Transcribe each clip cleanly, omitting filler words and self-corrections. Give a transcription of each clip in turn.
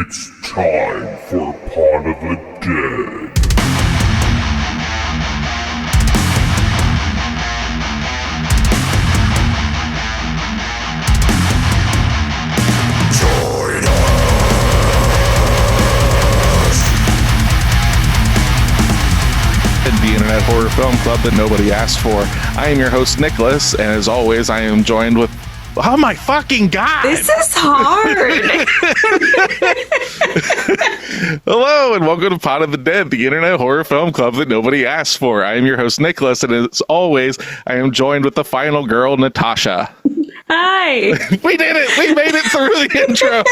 It's time for Pod of the Dead. Join us! The Internet Horror Film Club that nobody asked for. I am your host, Nicholas, and as always, I am joined with... Oh my fucking god! This is hard! Hello, and welcome to Pod of the Dead, the Internet Horror Film Club that nobody asked for. I am your host, Nicholas, and as always, I am joined with the final girl, Natasha. Hi! We did it! We made it through the intro!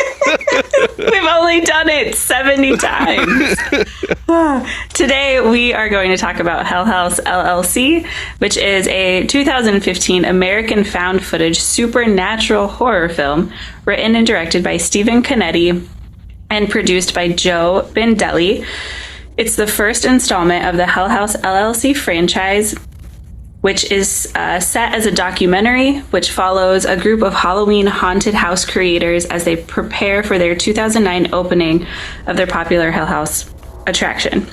We've only done it 70 times. Today, we are going to talk about Hell House LLC, which is a 2015 American found footage supernatural horror film written and directed by Stephen Canetti and produced by Joe Bindelli. It's the first installment of the Hell House LLC franchise, which is set as a documentary which follows a group of Halloween haunted house creators as they prepare for their 2009 opening of their popular Hell House attraction.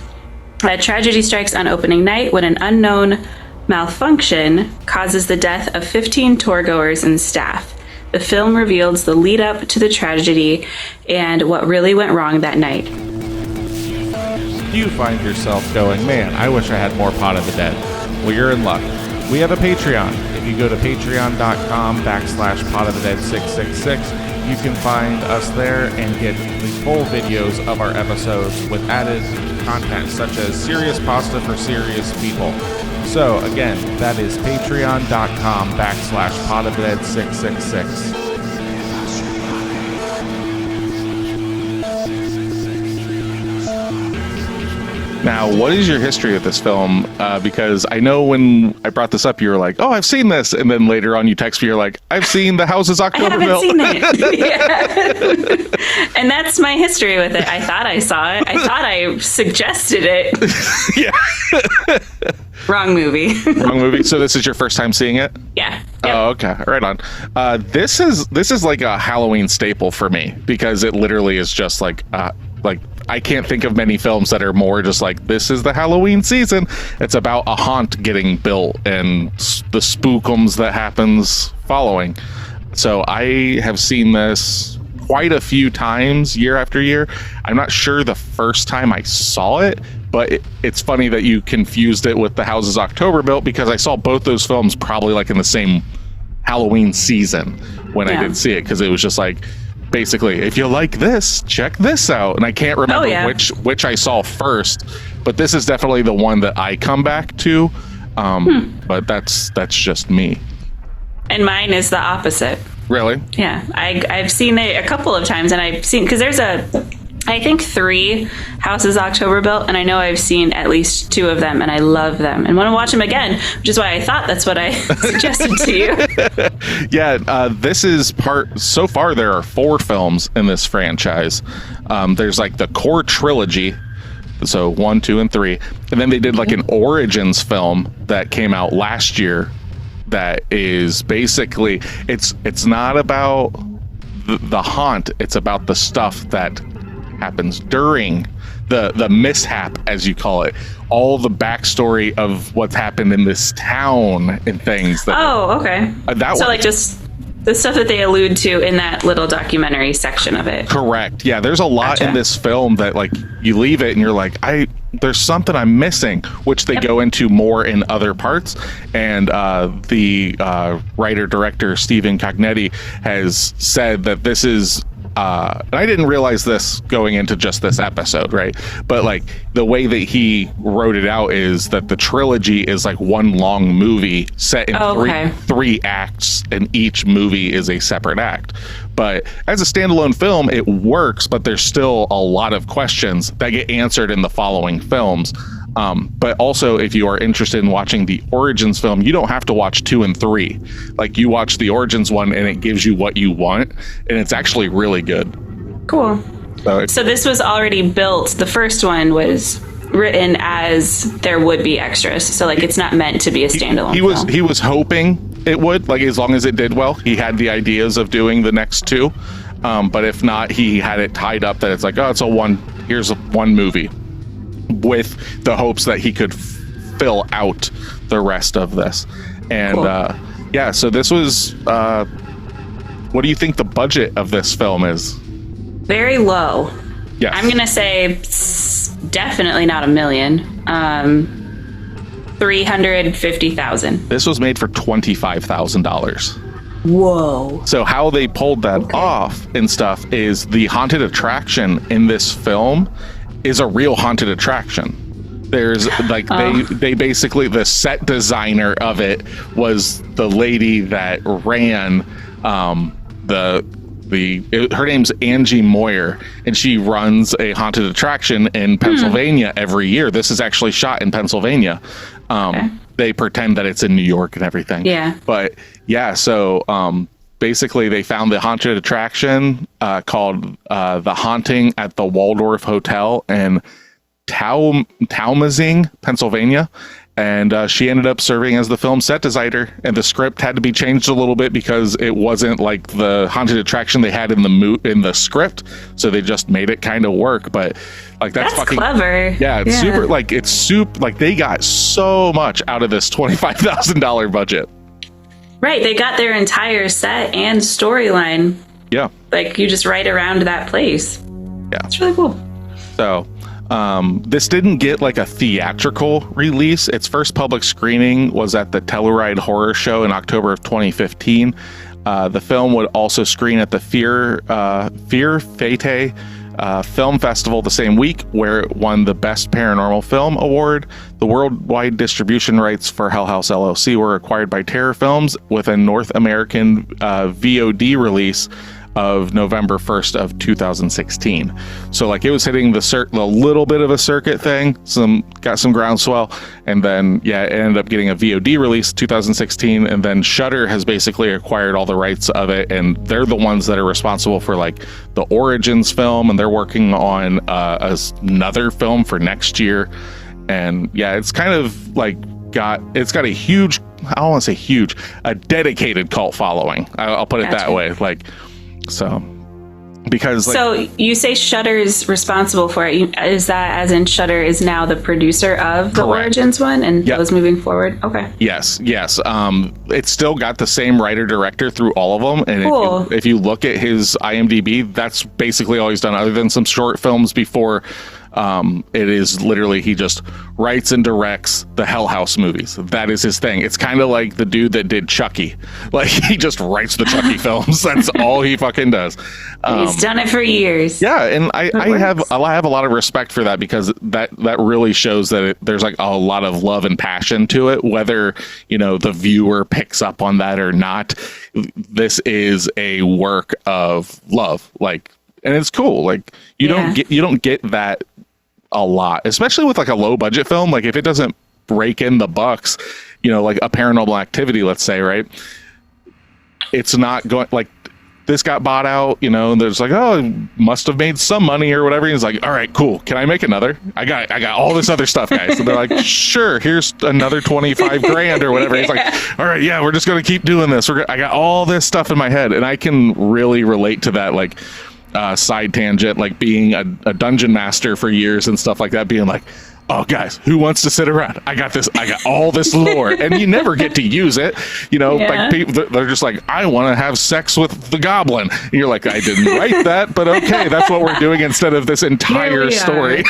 A tragedy strikes on opening night when an unknown malfunction causes the death of 15 tourgoers and staff. The film reveals the lead up to the tragedy and what really went wrong that night. Do you find yourself going, man, I wish I had more Pod of the Dead? Well, you're in luck. We have a Patreon. If you go to patreon.com/podofthedead666, you can find us there and get the full videos of our episodes with added content such as serious pasta for serious people. So again, that is patreon.com/podofthedead666. Now, what is your history with this film? Because I know when I brought this up, you were like, oh, I've seen this. And then later on, you text me, you're like, I've seen The Houses October Bill. I haven't seen it. Yeah. And that's my history with it. I thought I saw it. I thought I suggested it. Yeah. Wrong movie. Wrong movie. So this is your first time seeing it? Yeah. Yep. Oh, okay. Right on. This is like a Halloween staple for me because it literally is just like I can't think of many films that are more just like, this is the Halloween season. It's about a haunt getting built and the spookums that happens following. So I have seen this quite a few times year after year. I'm not sure the first time I saw it, but it's funny that you confused it with The Houses October Built because I saw both those films probably like in the same Halloween season when I did see it, because it was just like, basically, if you like this, check this out. And I can't remember which I saw first, but this is definitely the one that I come back to. But that's just me. And mine is the opposite. Really? Yeah. I've seen it a couple of times, and I've seen, because there's I think 3 Houses October Built, and I know I've seen at least 2 of them, and I love them and want to watch them again, which is why I thought that's what I suggested to you. Yeah, this is so far there are 4 films in this franchise. There's like the core trilogy, so 1, 2, and 3, and then they did like an Origins film that came out last year that is basically, it's not about the haunt, it's about the stuff that happens during the mishap, as you call it, all the backstory of what's happened in this town and things that okay. Like just the stuff that they allude to in that little documentary section of it. Correct. Yeah, there's a lot in this film that like you leave it and you're like, there's something I'm missing, which they go into more in other parts. And the writer-director Stephen Cognetti has said that this is and I didn't realize this going into just this episode, right? But like the way that he wrote it out is that the trilogy is like one long movie set in three acts, and each movie is a separate act. But as a standalone film, it works, but there's still a lot of questions that get answered in the following films. But also, if you are interested in watching the Origins film, you don't have to watch 2 and 3. Like, you watch the Origins one and it gives you what you want, and it's actually really good. Cool. So this was already built. The first one was written as there would be extras. So like, it's not meant to be a standalone film. He was hoping it would, like, as long as it did well. He had the ideas of doing the next 2. But if not, he had it tied up that it's like, oh, here's one movie, with the hopes that he could fill out the rest of this. And cool. So this was what do you think the budget of this film is? Very low. Yes. I'm gonna say definitely not $1 million. 350,000. This was made for $25,000. Whoa. So how they pulled that off and stuff is the haunted attraction in this film is a real haunted attraction. There's like they basically, the set designer of it was the lady that ran her name's Angie Moyer, and she runs a haunted attraction in Pennsylvania every year. This is actually shot in Pennsylvania. They pretend that it's in New York and everything. Yeah. But so basically they found the haunted attraction called The Haunting at the Waldorf Hotel in Talmazing, Pennsylvania. And she ended up serving as the film set designer, and the script had to be changed a little bit because it wasn't like the haunted attraction they had in the script, so they just made it kind of work. But like that's fucking clever. Yeah, it's super. Like it's super. Like they got so much out of this $25,000 budget. Right, they got their entire set and storyline. Yeah, like you just write around that place. Yeah, it's really cool. So. This didn't get like a theatrical release. Its first public screening was at the Telluride Horror Show in October of 2015. The film would also screen at the Fear Fete Film Festival the same week, where it won the Best Paranormal Film Award. The worldwide distribution rights for Hell House LLC were acquired by Terror Films, with a North American VOD release of November 1st of 2016. So like it was hitting the little bit of a circuit thing, got some groundswell, and then it ended up getting a VOD release 2016, and then Shudder has basically acquired all the rights of it, and they're the ones that are responsible for like the Origins film, and they're working on another film for next year. And it's kind of like it's got a huge, I don't want to say huge, a dedicated cult following. I'll put it that way. Like, so because so you say Shudder's responsible for it. Is that as in Shudder is now the producer of the Origins one and those moving forward? Okay. Yes. It's still got the same writer director through all of them, and cool. if you look at his IMDb, that's basically all he's done, other than some short films before. It is literally, he just writes and directs the Hell House movies. That is his thing. It's kind of like the dude that did Chucky. Like he just writes the Chucky films. That's all he fucking does. He's done it for years. Yeah, and I have a lot of respect for that, because that really shows that there's like a lot of love and passion to it, whether the viewer picks up on that or not. This is a work of love, like, and it's cool. Like you don't get that a lot, especially with like a low budget film. Like if it doesn't break in the bucks, like a Paranormal Activity, let's say, right? It's not going, like this got bought out, and there's like, oh, it must have made some money or whatever. He's like, all right, cool. Can I make another? I got all this other stuff, guys. And they're like, sure, here's another 25 grand or whatever. He's like, all right, yeah, we're just going to keep doing this. I got all this stuff in my head, and I can really relate to that. Like, side tangent, like being a dungeon master for years and stuff like that, being like, oh guys, who wants to sit around? I got this, I got all this lore, and you never get to use it. Like people, they're just like, I want to have sex with the goblin, and you're like, I didn't write that, but okay, that's what we're doing instead of this entire story.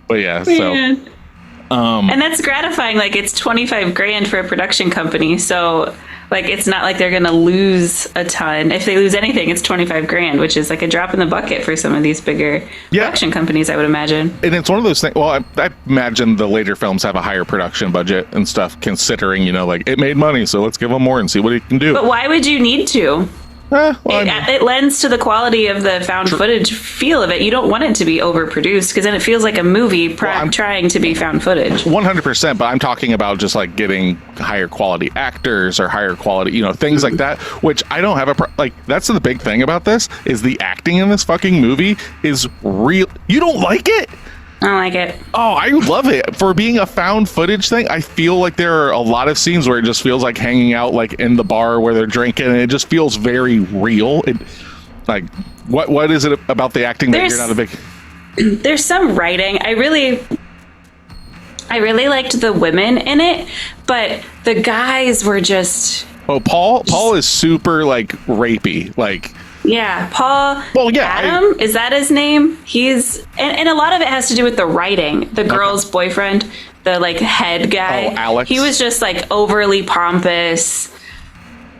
But yeah, man. And that's gratifying. Like it's 25 grand for a production company, so like it's not like they're gonna lose a ton. If they lose anything, it's 25 grand, which is like a drop in the bucket for some of these bigger production companies, I would imagine. And it's one of those things. Well, I imagine the later films have a higher production budget and stuff, considering like it made money, so let's give them more and see what it can do. But why would you need to? It lends to the quality of the found footage feel of it. You don't want it to be overproduced, because then it feels like a movie trying to be found footage. 100%, but I'm talking about just like getting higher quality actors or higher quality, things like that, which I don't have that's the big thing about this, is the acting in this fucking movie is real. You don't like it? I don't like it. Oh, I love it. For being a found footage thing, I feel like there are a lot of scenes where it just feels like hanging out like in the bar where they're drinking, and it just feels very real. Like, what is it about the acting that you're not a big... There's some writing. I really liked the women in it, but the guys were just... Oh, Paul is super, like, rapey. Like... Yeah, Paul. Well, yeah, Adam, is that his name? He's and a lot of it has to do with the writing. The girl's boyfriend, the like head guy, Alex. He was just like overly pompous,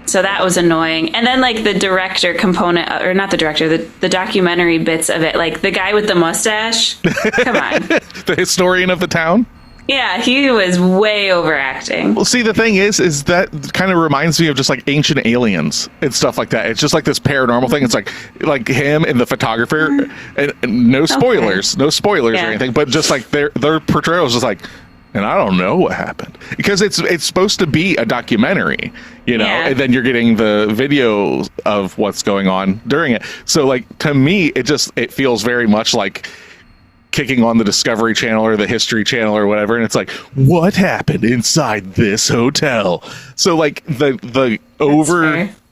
so that was annoying. And then like the director component, or not the director, the documentary bits of it, like the guy with the mustache. Come on, the historian of the town. Yeah, he was way overacting. Well, see, the thing is that kind of reminds me of just like Ancient Aliens and stuff like that. It's just like this paranormal thing. It's like him and the photographer, and no spoilers, or anything, but just like their portrayal is just like, and I don't know what happened, because it's supposed to be a documentary, you know, and then you're getting the video of what's going on during it. So like, to me, it feels very much like kicking on the Discovery Channel or the History Channel or whatever, and it's like, what happened inside this hotel? So like the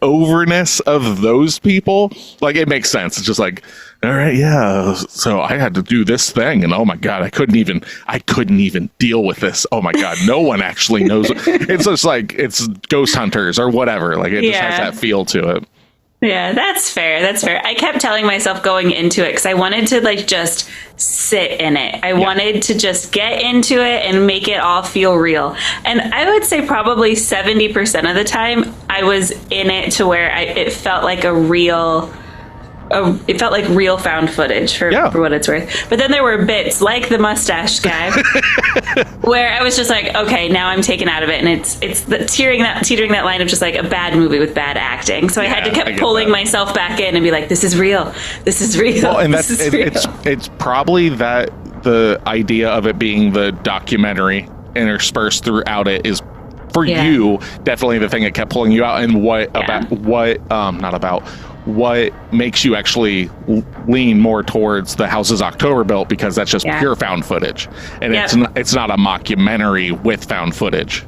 overness of those people, like, it makes sense. It's just like, all right, yeah, so I had to do this thing, and oh my god, I couldn't even deal with this. Oh my god, no one actually knows. It's just like, it's Ghost Hunters or whatever. Like, it just has that feel to it. Yeah, that's fair. I kept telling myself going into it, because I wanted to like just sit in it. I wanted to just get into it and make it all feel real. And I would say probably 70% of the time I was in it to where it felt like real found footage for what it's worth. But then there were bits like the mustache guy where I was just like, okay, now I'm taken out of it, and it's the teetering that line of just like a bad movie with bad acting. So I had to keep pulling myself back in and be like, this is real. Well, and it's probably that the idea of it being the documentary interspersed throughout it is, for you, definitely the thing that kept pulling you out, and what makes you actually lean more towards the House is October built, because that's just pure found footage, and it's not a mockumentary with found footage.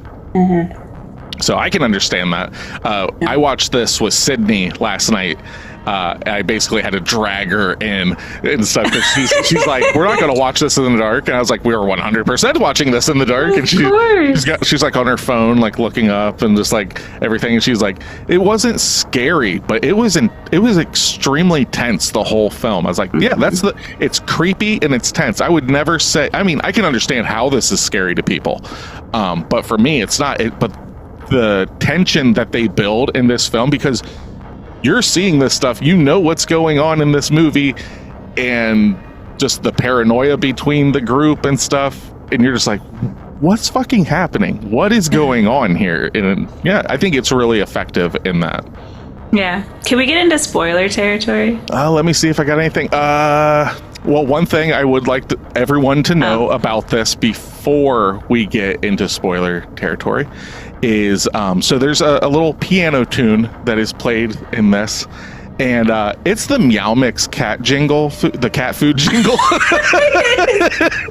So I can understand that. I watched this with Sydney last night. I basically had to drag her in and stuff, because she's like, we're not going to watch this in the dark, and I was like, we were 100% watching this in the dark, and she's like on her phone, like looking up and just like everything, and she's like, it wasn't scary, but it was extremely tense the whole film. I was like, yeah, it's creepy and it's tense. I would never say, I mean, I can understand how this is scary to people, but for me it's not. But the tension that they build in this film, because you're seeing this stuff, you know what's going on in this movie, and just the paranoia between the group and stuff, and you're just like, what's fucking happening? What is going on here? And I think it's really effective in that. Yeah. Can we get into spoiler territory? Let me see if I got anything. Well, one thing I would like everyone to know about this before we get into spoiler territory is, so there's a little piano tune that is played in this, and it's the Meow Mix cat jingle, the cat food jingle.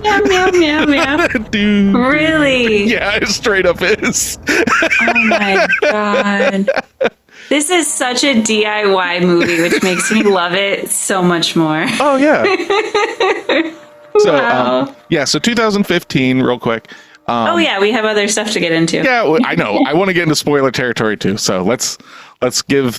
Meow, meow, meow, meow. Dude. Really? Yeah, it straight up is. Oh my god. This is such a DIY movie, which makes me love it so much more. Oh, yeah. So, wow. So 2015, real quick. We have other stuff to get into. Yeah, I know. I want to get into spoiler territory too. So let's get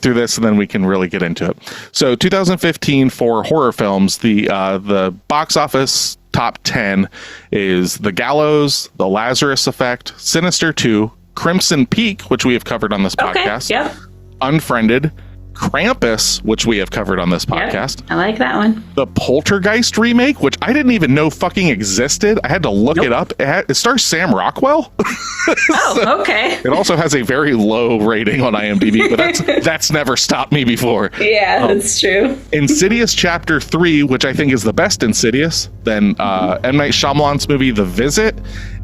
through this, and then we can really get into it. So 2015 for horror films, the box office top 10 is The Gallows, The Lazarus Effect, Sinister 2, Crimson Peak, which we have covered on this podcast. Yep. Unfriended, Krampus, which we have covered on this podcast. Yep, I like that one. The Poltergeist remake, which I didn't even know fucking existed. I had to look it up. It stars Sam Rockwell. Oh, okay. It also has a very low rating on IMDb, but that's never stopped me before. Yeah, that's true. Insidious Chapter 3, which I think is the best Insidious. Then M. Night Shyamalan's movie The Visit,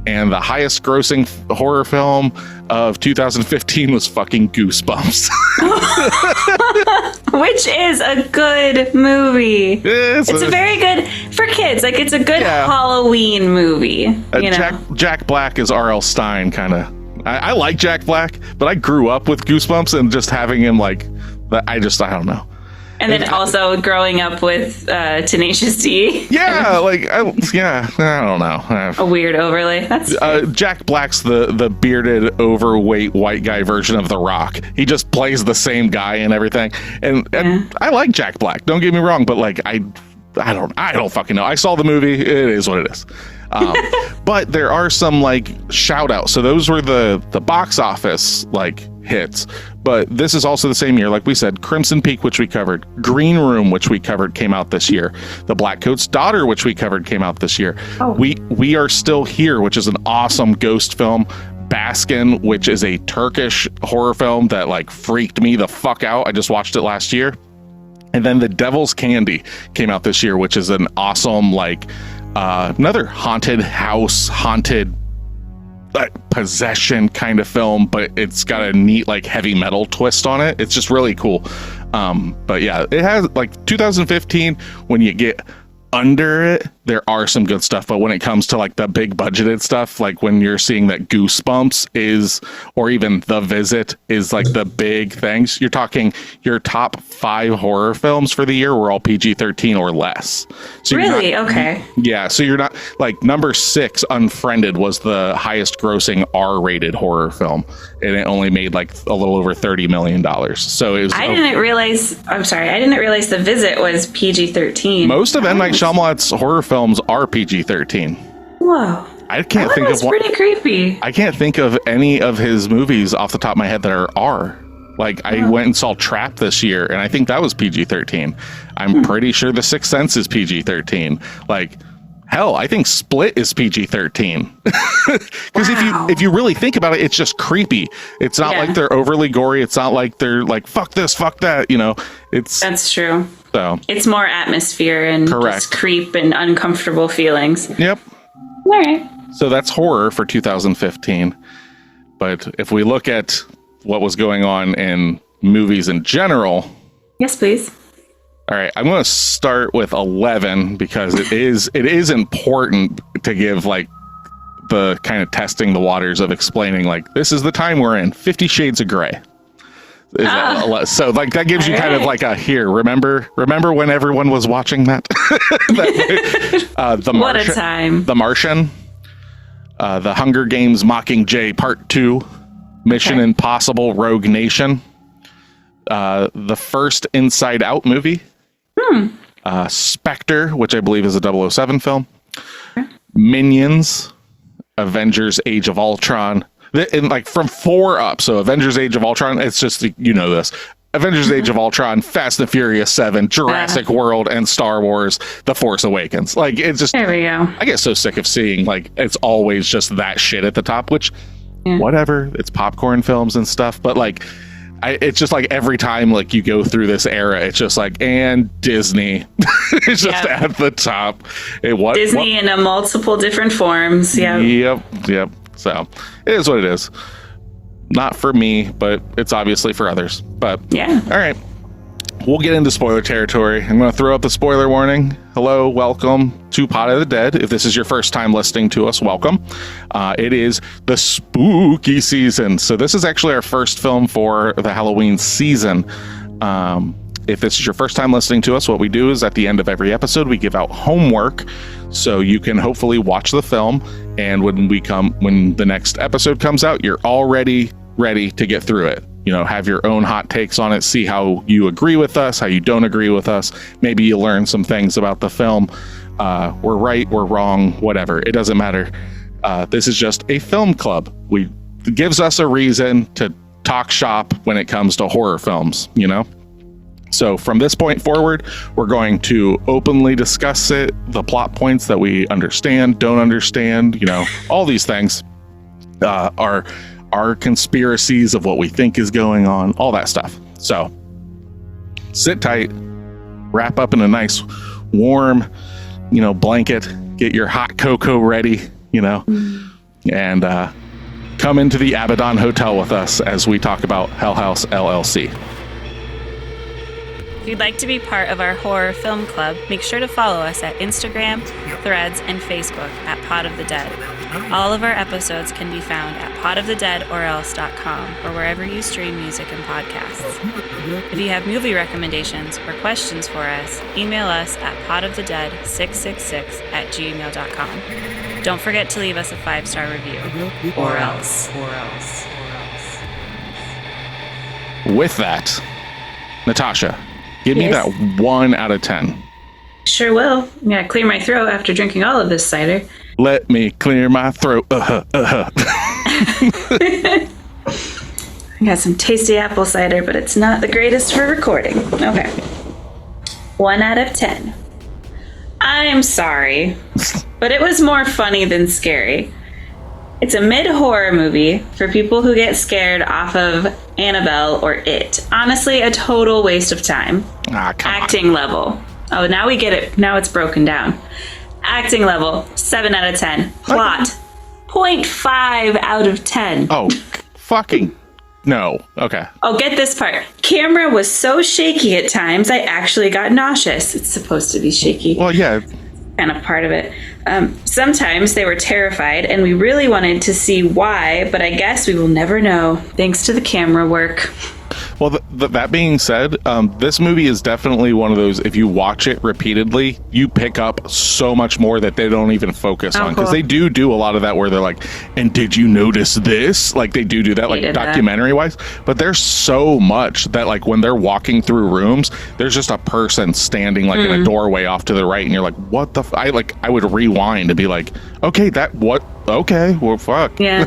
and the highest grossing horror film, of 2015 was fucking Goosebumps. Which is a good movie. It's a very good for kids. Like, it's a good Halloween movie. Jack Black is R.L. Stine, kind of. I like Jack Black, but I grew up with Goosebumps, and just having him like, I don't know. And then also growing up with Tenacious D. Yeah, I don't know. A weird overlay. That's Jack Black's the bearded, overweight white guy version of The Rock. He just plays the same guy and everything. And I like Jack Black. Don't get me wrong, but like I don't fucking know. I saw the movie. It is what it is. But there are some like shout outs. So those were the box office like hits. But this is also the same year, like we said, Crimson Peak, which we covered, Green Room, which we covered, came out this year. The Black Coat's Daughter, which we covered, came out this year. Oh. We Are Still Here, which is an awesome ghost film. Baskin, which is a Turkish horror film that like freaked me the fuck out. I just watched it last year. And then The Devil's Candy came out this year, which is an awesome like another haunted house, haunted possession kind of film, but it's got a neat like heavy metal twist on it. It's just really cool. But yeah, it has like 2015, when you get under it, there are some good stuff, but when it comes to like the big budgeted stuff, like when you're seeing that Goosebumps is, or even The Visit is like the big things, you're talking your top 5 horror films for the year were all PG-13 or less. So really? Okay. Yeah, so you're not like number 6, Unfriended, was the highest grossing R-rated horror film, and it only made like a little over $30 million. So it was. I didn't realize The Visit was PG-13. Most of M. Night Shyamalan's horror films are PG-13. Whoa. I can't think of one. Pretty creepy. I can't think of any of his movies off the top of my head that are R. Like, I went and saw Trap this year, and I think that was PG-13. I'm pretty sure The Sixth Sense is PG-13. Like, hell, I think Split is PG-13. Because if you really think about it, it's just creepy. It's not like they're overly gory. It's not like they're like, fuck this, fuck that. You know, that's true. So it's more atmosphere and just creep and uncomfortable feelings. Yep. All right. So that's horror for 2015. But if we look at what was going on in movies in general. Yes, please. All right, I'm going to start with 11 because it is important to give like the kind of testing the waters of explaining like this is the time we're in. 50 Shades of Grey. So like that gives you kind of like a here. Remember when everyone was watching that? The Martian, what a time! The Martian, The Hunger Games: Mockingjay Part 2, Mission Impossible: Rogue Nation, the first Inside Out movie. Spectre, which I believe is a 007 film. Minions, Avengers: Age of Ultron, and like from 4 up. So Avengers: Age of Ultron, it's just, you know, this Avengers: Age of Ultron, Fast and Furious 7, Jurassic World, and Star Wars: The Force Awakens. Like, it's just, there we go. I get so sick of seeing like it's always just that shit at the top, which whatever, it's popcorn films and stuff, but like it's just like every time like you go through this era, it's just like, and Disney is just at the top. Disney in a multiple different forms. Yep. So it is what it is. Not for me, but it's obviously for others. But all right, we'll get into spoiler territory. I'm going to throw up the spoiler warning. Hello, welcome to Pod of the Dead. If this is your first time listening to us, welcome. It is the spooky season. So this is actually our first film for the Halloween season. If this is your first time listening to us, what we do is at the end of every episode, we give out homework so you can hopefully watch the film. And when the next episode comes out, you're already ready to get through it. You know, have your own hot takes on it, see how you agree with us, how you don't agree with us. Maybe you learn some things about the film. We're right, we're wrong, whatever. It doesn't matter. This is just a film club. It gives us a reason to talk shop when it comes to horror films, you know? So from this point forward, we're going to openly discuss it, the plot points that we understand, don't understand, you know, all these things are conspiracies of what we think is going on, all that stuff. So sit tight, wrap up in a nice warm, blanket, get your hot cocoa ready, and come into the Abaddon Hotel with us as we talk about Hell House LLC. If you'd like to be part of our horror film club, make sure to follow us at Instagram, Threads, and Facebook at Pod of the Dead. All of our episodes can be found at podofthedeadorelse.com or wherever you stream music and podcasts. If you have movie recommendations or questions for us, email us at podofthedead666@gmail.com. Don't forget to leave us a 5-star review. Or else. With that, Natasha, give me that 1 out of 10. Sure will. I'm going to clear my throat after drinking all of this cider. Let me clear my throat. I got some tasty apple cider, but it's not the greatest for recording. Okay. 1 out of 10. I'm sorry, but it was more funny than scary. It's a mid-horror movie for people who get scared off of Annabelle or It. Honestly, a total waste of time. Acting level. Oh, now we get it. Now it's broken down. Acting level, 7 out of 10. Plot, 0.5 out of 10. Oh, fucking no. Okay. Oh, get this part. Camera was so shaky at times, I actually got nauseous. It's supposed to be shaky. Well, yeah. Kind of part of it. Sometimes they were terrified, and we really wanted to see why, but I guess we will never know, thanks to the camera work. Well, that being said, this movie is definitely one of those, if you watch it repeatedly, you pick up so much more that they don't even focus on. Because they do a lot of that where they're like, and did you notice this? Like, they do that, like, documentary-wise. But there's so much that, like, when they're walking through rooms, there's just a person standing, like, in a doorway off to the right, and you're like, what the I would rewind and be like, okay, okay, well, fuck. Yeah.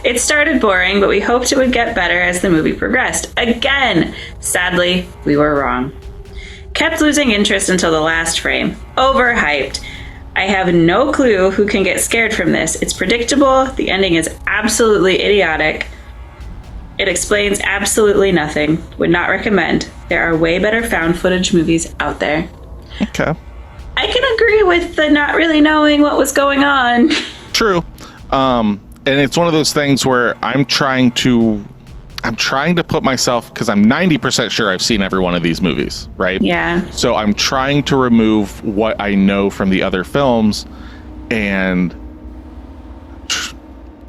It started boring, but we hoped it would get better as the movie progressed. Again, sadly, we were wrong. Kept losing interest until the last frame. Overhyped. I have no clue who can get scared from this. It's predictable. The ending is absolutely idiotic. It explains absolutely nothing. Would not recommend. There are way better found footage movies out there. Okay. I can agree with the not really knowing what was going on. True. And it's one of those things where I'm trying to put myself, because I'm 90% sure I've seen every one of these movies, right? Yeah. So I'm trying to remove what I know from the other films, and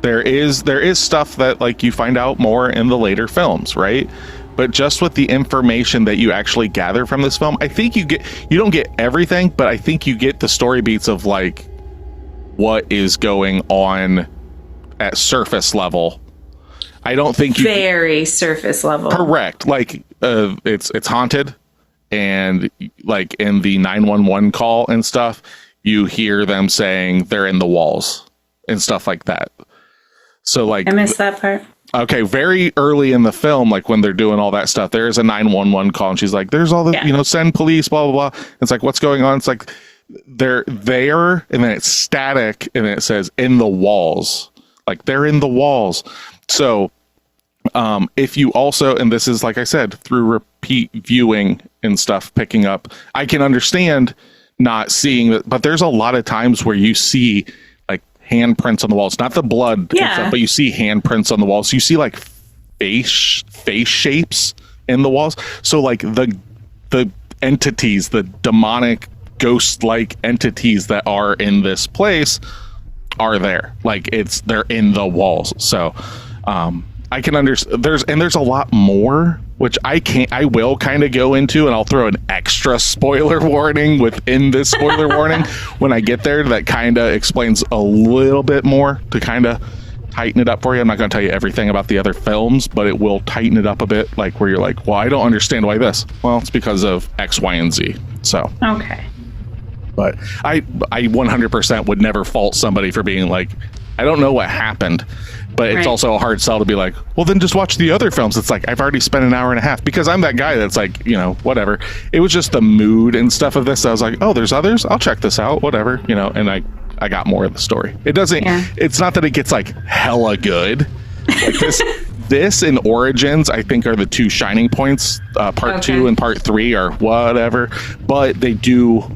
there is stuff that, like, you find out more in the later films, right? But just with the information that you actually gather from this film, I think you don't get everything, but I think you get the story beats of, like, what is going on at surface level. I don't think very surface level. Correct. Like, it's haunted, and like in the 911 call and stuff, you hear them saying they're in the walls and stuff like that. So, like, I missed that part. Okay, very early in the film, like when they're doing all that stuff, there's a 911 call, and she's like, "There's all the send police, blah blah blah." It's like, what's going on? It's like they're there, and then it's static, and then it says in the walls. Like, they're in the walls. So if you also, and this is, like I said, through repeat viewing and stuff, picking up, I can understand not seeing that, but there's a lot of times where you see like handprints on the walls, not the blood and stuff, but you see handprints on the walls. You see like face shapes in the walls. So like the entities, the demonic ghost-like entities that are in this place are there. Like, they're in the walls. So I can understand there's a lot more, which I will kind of go into, and I'll throw an extra spoiler warning within this spoiler warning when I get there, that kind of explains a little bit more to kind of tighten it up for you. I'm not going to tell you everything about the other films, but it will tighten it up a bit, like where you're like, well, I don't understand why this. Well, it's because of X, Y, and Z. So okay. But I 100% would never fault somebody for being like, I don't know what happened. But it's also a hard sell to be like, well, then just watch the other films. It's like, I've already spent an hour and a half, because I'm that guy that's like, whatever. It was just the mood and stuff of this. I was like, oh, there's others. I'll check this out, whatever, and I got more of the story. It doesn't, it's not that it gets like hella good. Like this and Origins, I think, are the two shining points. Part 2 and Part 3 are whatever, but they do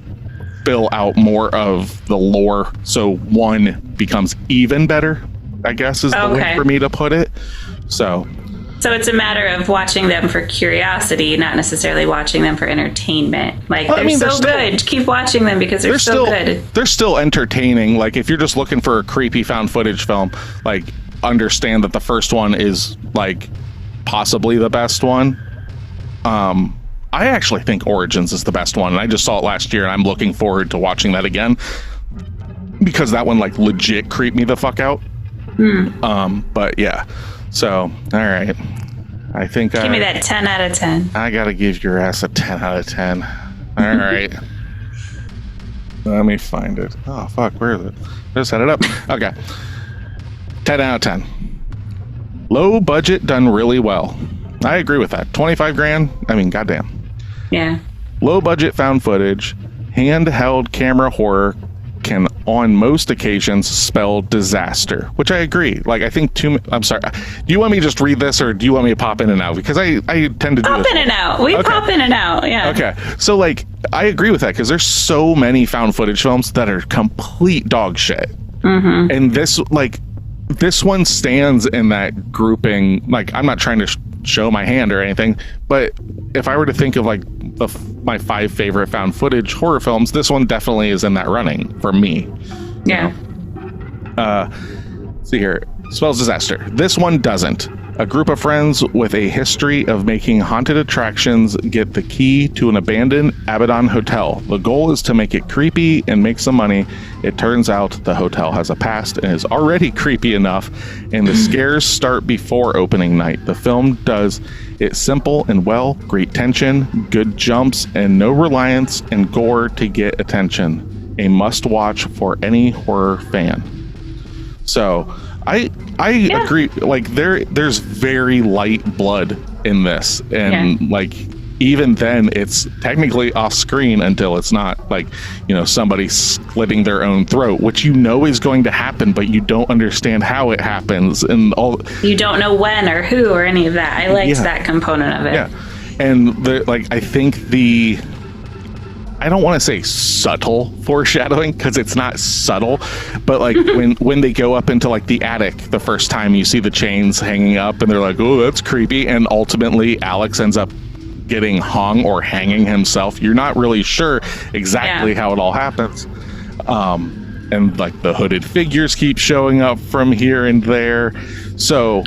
fill out more of the lore. So 1 becomes even better. I guess is the way for me to put it. So it's a matter of watching them for curiosity, not necessarily watching them for entertainment. Like, they're good. Keep watching them because they're so good. They're still entertaining. Like, if you're just looking for a creepy found footage film, like, understand that the first one is, like, possibly the best one. I actually think Origins is the best one, and I just saw it last year, and I'm looking forward to watching that again because that one, like, legit creeped me the fuck out. But yeah. So, all right. I think give me that 10 out of 10. I gotta give your ass a 10 out of 10. All right. Let me find it. Oh, fuck. Where is it? Just set it up. Okay. 10 out of 10. Low budget, done really well. I agree with that. 25 grand. I mean, goddamn. Yeah. Low budget found footage, handheld camera horror can on most occasions spell disaster, which I agree. Like, I think I'm sorry. Do you want me to just read this, or do you want me to pop in and out? Because I tend to do pop in and out. We pop in and out. Yeah. Okay. So, like, I agree with that because there's so many found footage films that are complete dog shit. And this one stands in that grouping. Like, I'm not trying to show my hand or anything, but if I were to think of like my 5 favorite found footage horror films, this one definitely is in that running for me. Yeah. See here, spells disaster. This one doesn't. A group of friends with a history of making haunted attractions get the key to an abandoned Abaddon hotel. The goal is to make it creepy and make some money. It turns out the hotel has a past and is already creepy enough, and the scares start before opening night. The film does it simple and well, great tension, good jumps, and no reliance and gore to get attention. A must-watch for any horror fan. So I agree. Like, there's very light blood in this, and like, even then it's technically off screen until it's not, like, you know, somebody slitting their own throat, which you know is going to happen, but you don't understand how it happens, and all, you don't know when or who or any of that. I liked that component of it. Yeah. And I think I don't want to say subtle foreshadowing, because it's not subtle, but like when they go up into like the attic the first time, you see the chains hanging up and they're like, oh, that's creepy, and ultimately Alex ends up getting hung or hanging himself. You're not really sure exactly how it all happens. And like the hooded figures keep showing up from here and there. So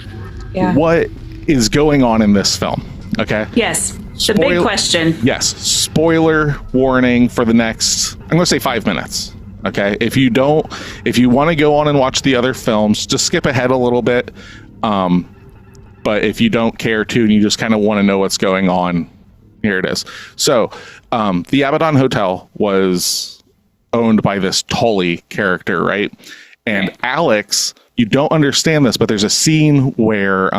what is going on in this film? Okay. Yes. The big question. Yes. Spoiler warning for the next, I'm going to say 5 minutes. Okay. If you want to go on and watch the other films, just skip ahead a little bit. But if you don't care to, and you just kind of want to know what's going on, here it is. So, the Abaddon Hotel was owned by this Tully character, right? And Alex, you don't understand this, but there's a scene where,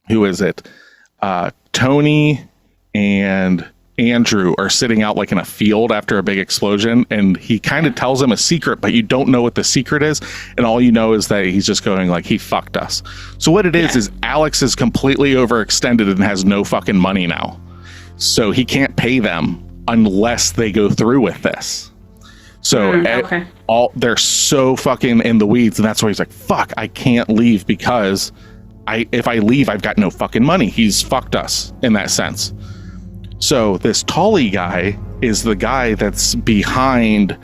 who is it? Tony and Andrew are sitting out like in a field after a big explosion, and he kind of tells them a secret, but you don't know what the secret is, and all you know is that he's just going like, he fucked us. So what it is Alex is completely overextended and has no fucking money now, so he can't pay them unless they go through with this. So they're so fucking in the weeds, and that's why he's like, fuck, I can't leave, because if I leave, I've got no fucking money. He's fucked us in that sense. So this Tully guy is the guy that's behind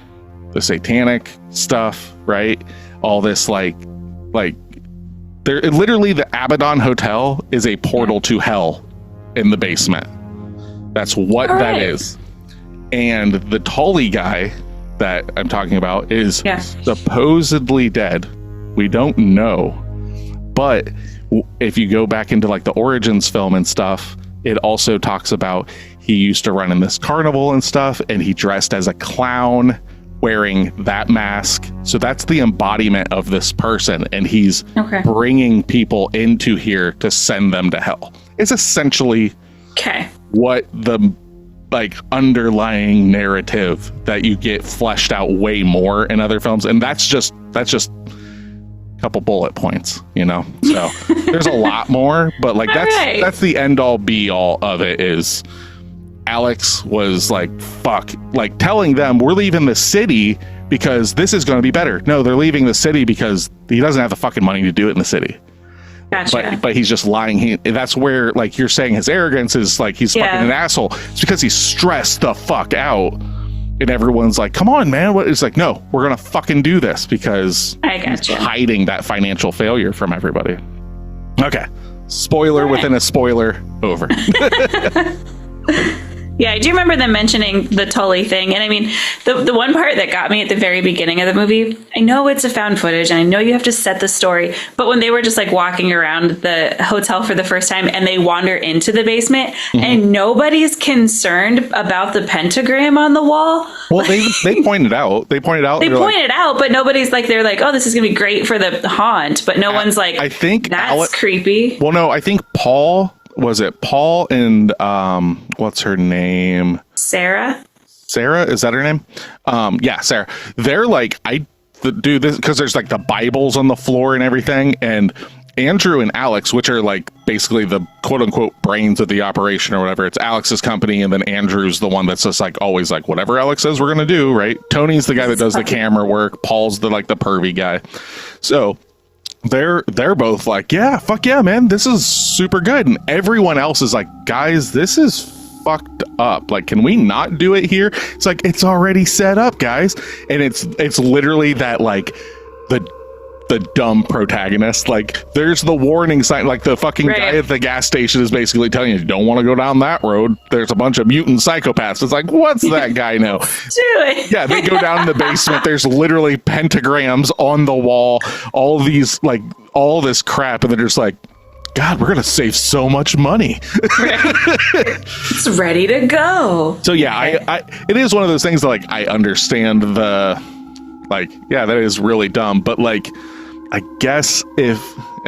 the satanic stuff, right? All this like there literally, the Abaddon Hotel is a portal to hell in the basement. That's what that is. And the Tully guy that I'm talking about is supposedly dead. We don't know, but if you go back into like the Origins film and stuff, it also talks about he used to run in this carnival and stuff, and he dressed as a clown wearing that mask. So that's the embodiment of this person, and he's bringing people into here to send them to hell. It's essentially what the like underlying narrative that you get fleshed out way more in other films, and that's just couple bullet points, you know. So there's a lot more, but like that's the end all be all of it. Is Alex was like, fuck, like telling them we're leaving the city, because this is going to be better. No, they're leaving the city because he doesn't have the fucking money to do it in the city. Gotcha. But he's just lying. That's where, like, you're saying his arrogance is like he's fucking an asshole. It's because he's stressed the fuck out. And everyone's like, come on, man. What? It's like, no, we're going to fucking do this because he's hiding that financial failure from everybody. Okay. Spoiler within a spoiler. Over. Yeah, I do remember them mentioning the Tully thing. And I mean, the one part that got me at the very beginning of the movie, I know it's a found footage and I know you have to set the story, but when they were just like walking around the hotel for the first time and they wander into the basement and nobody's concerned about the pentagram on the wall. Well, they pointed out. They pointed out, but nobody's like, they're like, oh, this is going to be great for the haunt. But no one's like, I think that's creepy. Well, no, I think Paul... Was it Paul and what's her name? Sarah? Is that her name? Yeah, Sarah. They're like, do this because there's like the Bibles on the floor and everything. And Andrew and Alex, which are like basically the quote unquote brains of the operation or whatever. It's Alex's company, and then Andrew's the one that's just like always like whatever Alex says we're gonna do, right? Tony's the guy that does the camera work. Paul's the like the pervy guy. So they're both like, yeah, fuck yeah, man, this is super good. And everyone else is like, guys, this is fucked up. Like, can we not do it here? It's like, it's already set up, guys. And it's literally that, like, the dumb protagonist. Like, there's the warning sign. Like, the fucking guy at the gas station is basically telling you don't want to go down that road. There's a bunch of mutant psychopaths. It's like, what's that guy know? Yeah, they go down in the basement. There's literally pentagrams on the wall. All these, like, all this crap. And they're just like, God, we're going to save so much money. It's ready to go. So, yeah, it is one of those things that, like, I understand the, like, yeah, that is really dumb. But, like, I guess and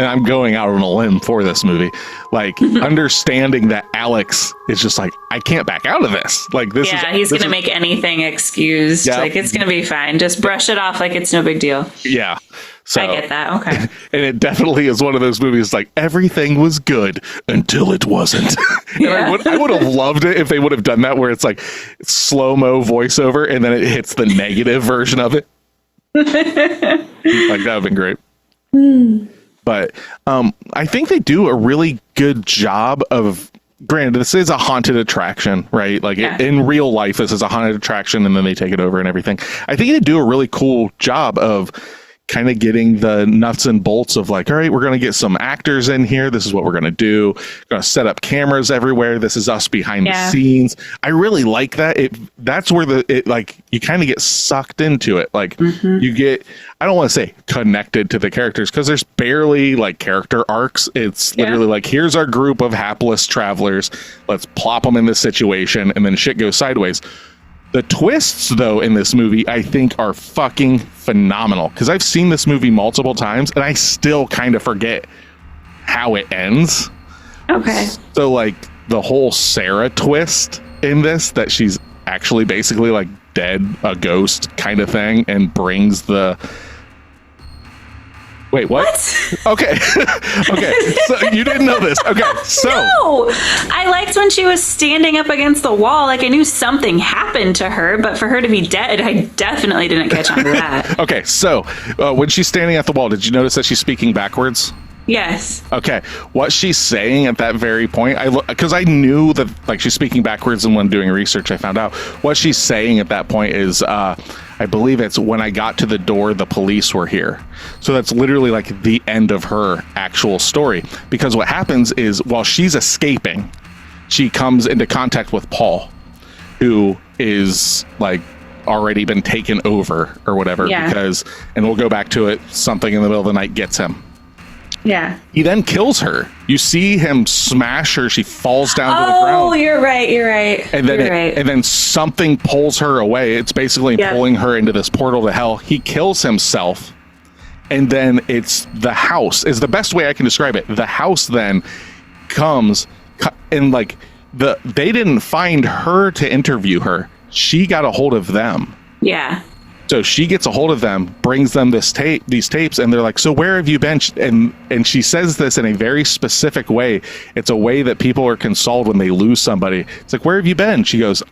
I'm going out on a limb for this movie, like understanding that Alex is just like, I can't back out of this. Like this he's going to make anything excused. Yeah. Like it's going to be fine. Just brush it off like it's no big deal. Yeah. So, I get that. Okay. And it definitely is one of those movies like everything was good until it wasn't. Yeah. I would have loved it if they would have done that where it's like slow-mo voiceover and then it hits the negative version of it. Like that would have been great. But I think they do a really good job of, granted, this is a haunted attraction, right? Like in real life, this is a haunted attraction and then they take it over and everything. I think they do a really cool job of kind of getting the nuts and bolts of like, all right, we're going to get some actors in here. This is what we're going to do. Going to set up cameras everywhere. This is us behind the scenes. I really like that. That's where like you kind of get sucked into it. Like you get, I don't want to say connected to the characters because there's barely like character arcs. It's literally like, here's our group of hapless travelers. Let's plop them in this situation and then shit goes sideways. The twists, though, in this movie, I think are fucking phenomenal. Because I've seen this movie multiple times, and I still kind of forget how it ends. Okay. So, like, the whole Sarah twist in this, that she's actually basically, like, dead, a ghost kind of thing, and brings the... Wait, what? Okay. Okay. So you didn't know this. Okay. So no, I liked when she was standing up against the wall. Like I knew something happened to her, but for her to be dead, I definitely didn't catch on to that. Okay. So when she's standing at the wall, did you notice that she's speaking backwards? Yes. Okay. What she's saying at that very point, because I knew that like she's speaking backwards, and when doing research, I found out what she's saying at that point is, I believe it's when I got to the door, the police were here. So that's literally like the end of her actual story. Because what happens is while she's escaping, she comes into contact with Paul, who is like already been taken over or whatever. Yeah. Because, and we'll go back to it, something in the middle of the night gets him. Yeah. He then kills her. You see him smash her. She falls down to the ground. Oh, you're right. And then and then something pulls her away. It's basically pulling her into this portal to hell. He kills himself. And then it's the house is the best way I can describe it. The house then comes and like they didn't find her to interview her. She got a hold of them. Yeah. So she gets a hold of them, brings them these tapes, and they're like, so where have you been? And she says this in a very specific way. It's a way that people are consoled when they lose somebody. It's like, where have you been? She goes,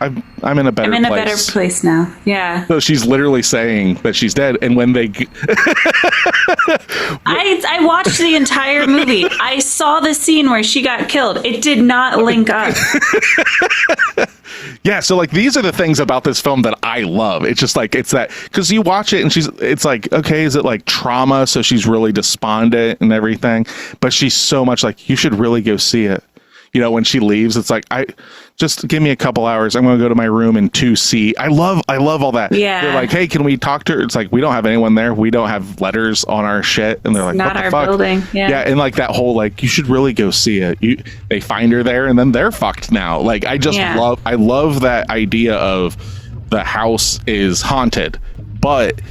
I'm in a better place. I'm in a better place now. Yeah. So she's literally saying that she's dead. And when they... I watched the entire movie. I saw the scene where she got killed. It did not link up. Yeah, so like these are the things about this film that I love. It's just like it's that because you watch it and it's like, okay, is it like trauma? So she's really despondent and everything, but she's so much like, you should really go see it. You know, when she leaves, it's like, I just give me a couple hours. I'm going to go to my room in 2C. I love all that. Yeah. They're like, hey, can we talk to her? It's like, we don't have anyone there. We don't have letters on our shit. And they're like, not what the our fuck? building. Yeah. And like that whole, like, you should really go see it. They find her there and then they're fucked now. Like, I love that idea of the house is haunted, but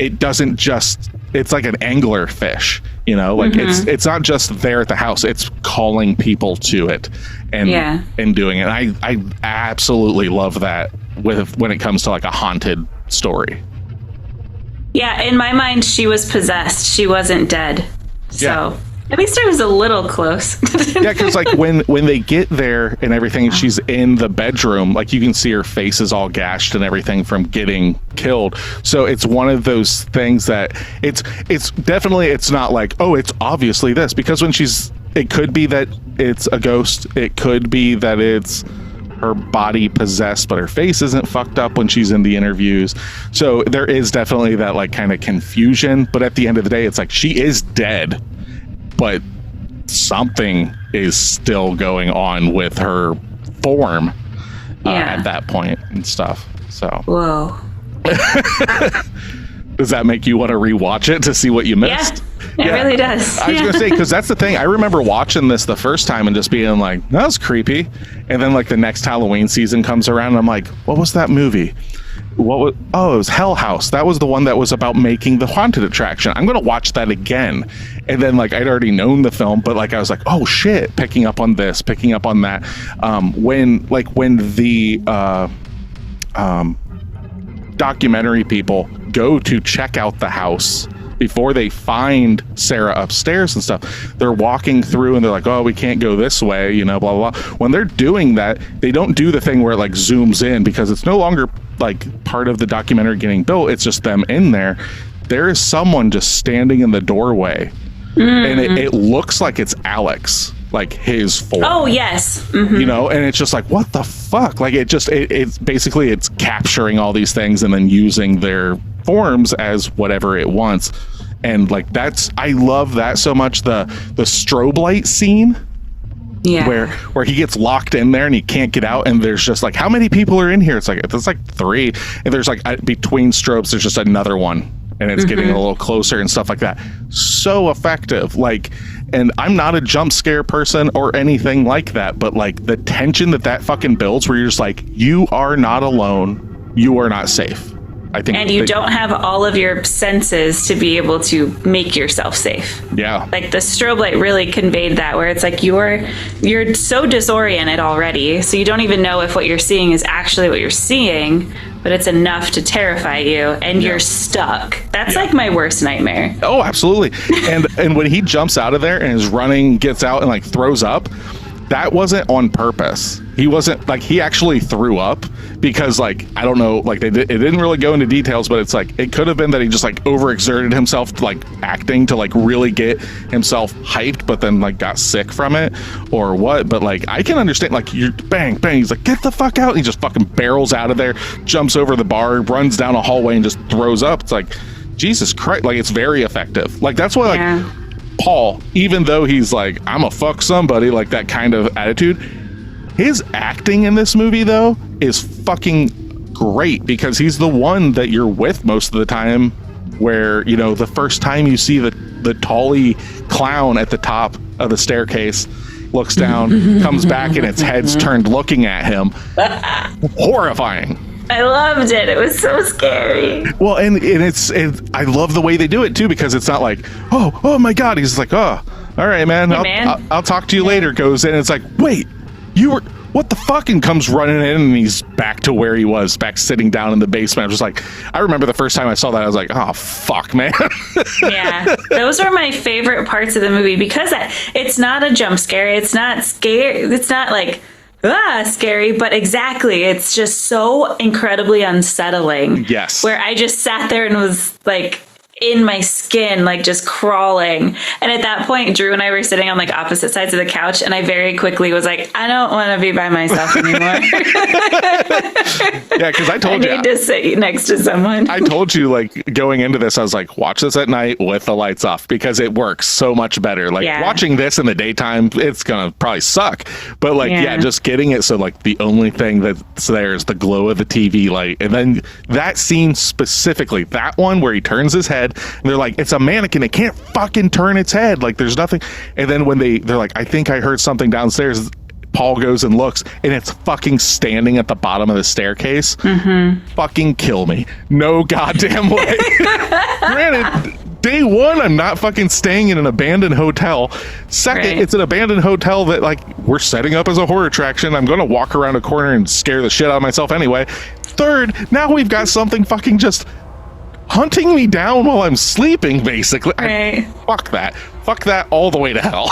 it doesn't just, it's like an angler fish. You know, like it's not just there at the house; it's calling people to it and doing it. I absolutely love that when it comes to like a haunted story. Yeah, in my mind, she was possessed. She wasn't dead. So at least I was a little close. Yeah, because like when they get there and everything, she's in the bedroom. Like you can see her face is all gashed and everything from getting killed. So it's one of those things that it's definitely, it's not like, oh, it's obviously this, because when it could be that it's a ghost. It could be that it's her body possessed, but her face isn't fucked up when she's in the interviews. So there is definitely that like kind of confusion. But at the end of the day, it's like she is dead, but something is still going on with her form at that point and stuff. So, whoa. Does that make you want to rewatch it to see what you missed? Yeah, it really does. I was going to say, because that's the thing. I remember watching this the first time and just being like, that was creepy. And then like the next Halloween season comes around and I'm like, what was that movie? It was Hell House. That was the one that was about making the haunted attraction. I'm going to watch that again. And then like I'd already known the film, but like I was like, oh shit, picking up on this, picking up on that. When the documentary people go to check out the house before they find Sarah upstairs and stuff, they're walking through and they're like, oh, we can't go this way, you know, blah, blah, blah. When they're doing that, they don't do the thing where it like zooms in, because it's no longer like part of the documentary getting built. It's just them in there. There is someone just standing in the doorway and it looks like it's Alex, like his form. Oh, yes. You know, and it's just like, what the fuck? Like it's basically it's capturing all these things and then using their forms as whatever it wants. And like I love that so much. The strobe light scene, where he gets locked in there and he can't get out, and there's just like, how many people are in here? It's like 3, and there's like between strobes there's just another one, and it's getting a little closer and stuff like that. So effective. Like, and I'm not a jump scare person or anything like that, but like the tension that fucking builds, where you're just like, you are not alone, you are not safe. I think, and you don't have all of your senses to be able to make yourself safe. Yeah. Like the strobe light really conveyed that, where it's like you're so disoriented already, so you don't even know if what you're seeing is actually what you're seeing, but it's enough to terrify you, and you're stuck. That's like my worst nightmare. Oh, absolutely. And when he jumps out of there and is running, gets out and like throws up, that wasn't on purpose. He wasn't like, he actually threw up because like, I don't know, like it didn't really go into details, but it's like, it could have been that he just like overexerted himself, like acting to like really get himself hyped, but then like got sick from it or what. But like, I can understand, like, you're bang, bang. He's like, get the fuck out. And he just fucking barrels out of there, jumps over the bar, runs down a hallway and just throws up. It's like, Jesus Christ. Like, it's very effective. Like, that's why like Paul, even though he's like, I'm a fuck somebody, like that kind of attitude, his acting in this movie though is fucking great, because he's the one that you're with most of the time, where, you know, the first time you see the tally clown at the top of the staircase looks down, comes back and its head's turned looking at him. Horrifying. I loved it. It was so scary. Well, and I love the way they do it too, because it's not like, oh my God. He's like, oh, all right, man. I'll talk to you later. Goes in. It's like, wait, what the fuck? And comes running in, and he's back to where he was, back sitting down in the basement. I was just like, I remember the first time I saw that, I was like, oh fuck, man. Yeah, those were my favorite parts of the movie, because it's not a jump scare. It's not scary. It's not like, scary, but exactly. It's just so incredibly unsettling. Yes. Where I just sat there and was like in my skin, like just crawling. And at that point, Drew and I were sitting on like opposite sides of the couch, and I very quickly was like, I don't want to be by myself anymore. Yeah, because I told you. I need to sit next to someone. I told you, like, going into this, I was like, watch this at night with the lights off because it works so much better. Like, watching this in the daytime, it's going to probably suck. But, like, just getting it so, like, the only thing that's there is the glow of the TV light. And then that scene specifically, that one where he turns his head, and they're like, it's a mannequin, it can't fucking turn its head, like there's nothing. And then when they're like, I think I heard something downstairs, Paul goes and looks, and it's fucking standing at the bottom of the staircase. Fucking kill me. No goddamn way. Granted, day one, I'm not fucking staying in an abandoned hotel. Second, it's an abandoned hotel that, like, we're setting up as a horror attraction. I'm gonna walk around a corner and scare the shit out of myself anyway. Third, now we've got something fucking just hunting me down while I'm sleeping, basically. Fuck that. Fuck that all the way to hell.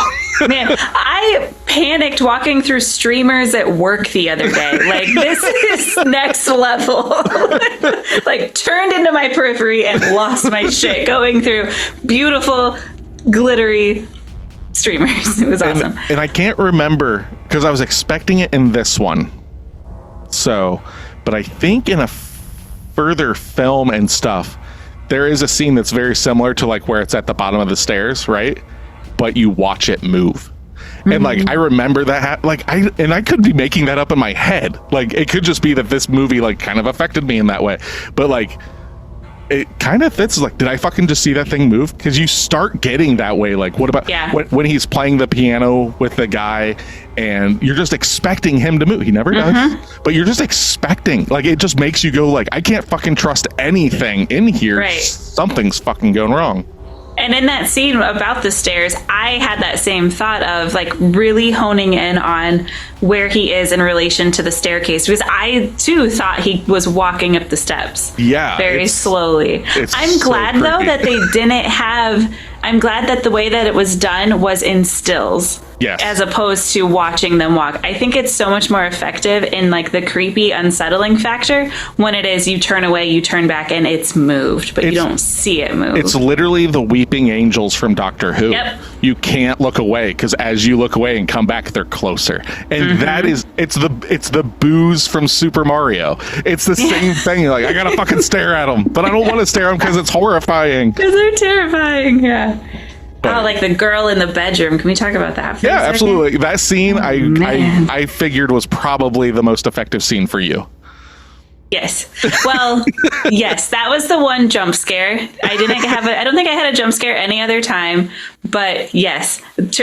Man, I panicked walking through streamers at work the other day. Like, this is next level. Like, turned into my periphery and lost my shit going through beautiful, glittery streamers. It was awesome. And I can't remember, because I was expecting it in this one. So, but I think in a further film and stuff, there is a scene that's very similar to, like, where it's at the bottom of the stairs, right? But you watch it move. And, like, I remember that, I could be making that up in my head. Like, it could just be that this movie, like, kind of affected me in that way. But, like, it kind of fits. Like, did I fucking just see that thing move? Because you start getting that way. Like, what about when he's playing the piano with the guy, and you're just expecting him to move? He never does, but you're just expecting. Like, it just makes you go, like, I can't fucking trust anything in here. Right. Something's fucking going wrong. And in that scene about the stairs, I had that same thought of, like, really honing in on where he is in relation to the staircase, because I too thought he was walking up the steps very slowly. I'm glad though that they didn't have, I'm glad that the way that it was done was in stills as opposed to watching them walk. I think it's so much more effective in, like, the creepy, unsettling factor when it is you turn away, you turn back, and it's moved, but you don't see it move. It's literally the weeping angels from Doctor Who. You can't look away, because as you look away and come back, they're closer. And that is, it's the booze from Super Mario. It's the same thing. You're like, I gotta fucking stare at them, but I don't want to stare at them because it's horrifying. Because they're terrifying, But, like the girl in the bedroom. Can we talk about that for a second? Absolutely. That scene, I figured was probably the most effective scene for you. Yes. Well, yes, that was the one jump scare. I don't think I had a jump scare any other time, but yes,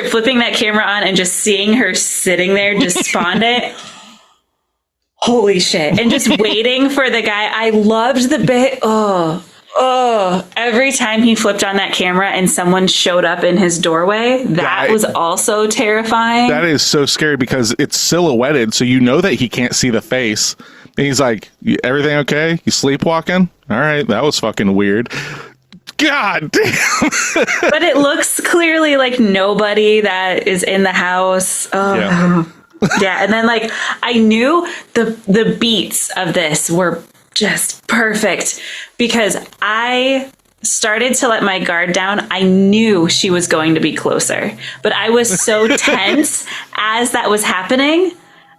flipping that camera on and just seeing her sitting there despondent. Holy shit. And just waiting for the guy. I loved the bit. Every time he flipped on that camera and someone showed up in his doorway, that was also terrifying. That is so scary because it's silhouetted, so you know that he can't see the face. And he's like, everything okay? You sleepwalking? All right, that was fucking weird. God damn. But it looks clearly like nobody that is in the house. Yeah, and then, like, I knew the beats of this were just perfect because I started to let my guard down. I knew she was going to be closer, but I was so tense as that was happening.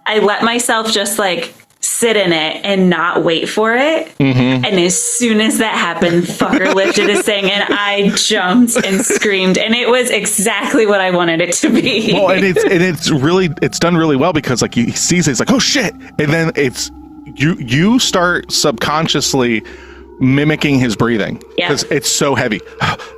I let myself just, like, sit in it and not wait for it. And as soon as that happened, fucker lifted his thing and I jumped and screamed, and it was exactly what I wanted it to be. Well, and it's done really well because, like, he sees it, it's like, oh shit, and then it's you start subconsciously mimicking his breathing because it's so heavy.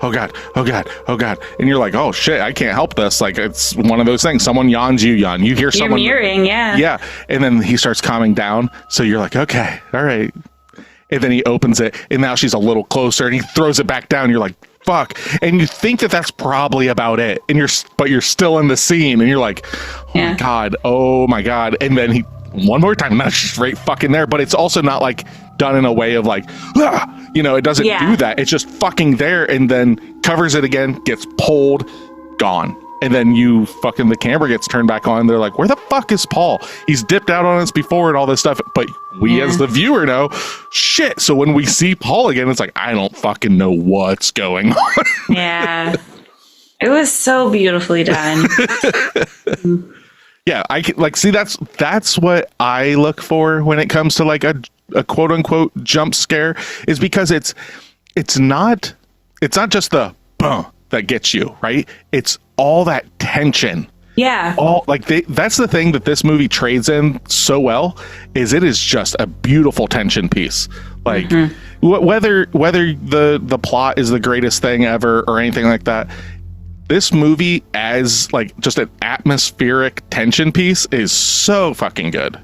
Oh god, oh god, oh god, and you're like, oh shit, I can't help this. Like, it's one of those things. Someone yawns, you yawn. You hear someone mirroring, yeah, and then he starts calming down. So you're like, okay, all right. And then he opens it, and now she's a little closer, and he throws it back down. You're like, fuck, and you think that that's probably about it, and you're still in the scene, and you're like, oh my god, and then he. One more time, not just right fucking there, but it's also not, like, done in a way of, like, it doesn't do that. It's just fucking there, and then covers it again, gets pulled, gone. and then the camera gets turned back on. They're like, where the fuck is Paul? He's dipped out on us before and all this stuff. But we as the viewer know, shit. So when we see Paul again, it's like, I don't fucking know what's going on. Yeah. It was so beautifully done. Yeah, I can, like, see, that's what I look for when it comes to like a quote unquote jump scare, is because it's not just the that gets you, right? It's all that tension. Yeah. That's the thing that this movie trades in so well, is it is just a beautiful tension piece. Like whether the plot is the greatest thing ever or anything like that, this movie as like just an atmospheric tension piece is so fucking good.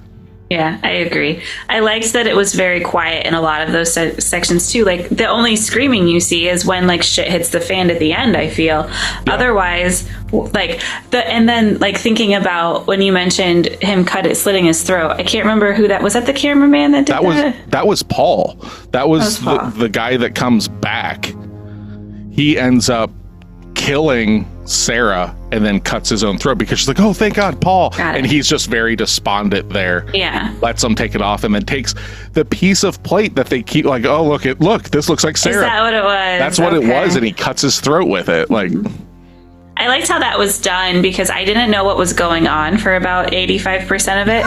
Yeah, I agree. I liked that it was very quiet in a lot of those sections too. Like the only screaming you see is when like shit hits the fan at the end, I feel. Yeah. Otherwise, like and then like thinking about when you mentioned him slitting his throat. I can't remember who that was. That the cameraman that did that? That was Paul. That was Paul. The guy that comes back. He ends up killing Sarah and then cuts his own throat because she's like, oh, thank God, Paul. And he's just very despondent there. Yeah. Lets them take it off and then takes the piece of plate that they keep like, oh, look, this looks like Sarah. Is that what it was? That's what it was. And he cuts his throat with it. Like, I liked how that was done because I didn't know what was going on for about 85% of it.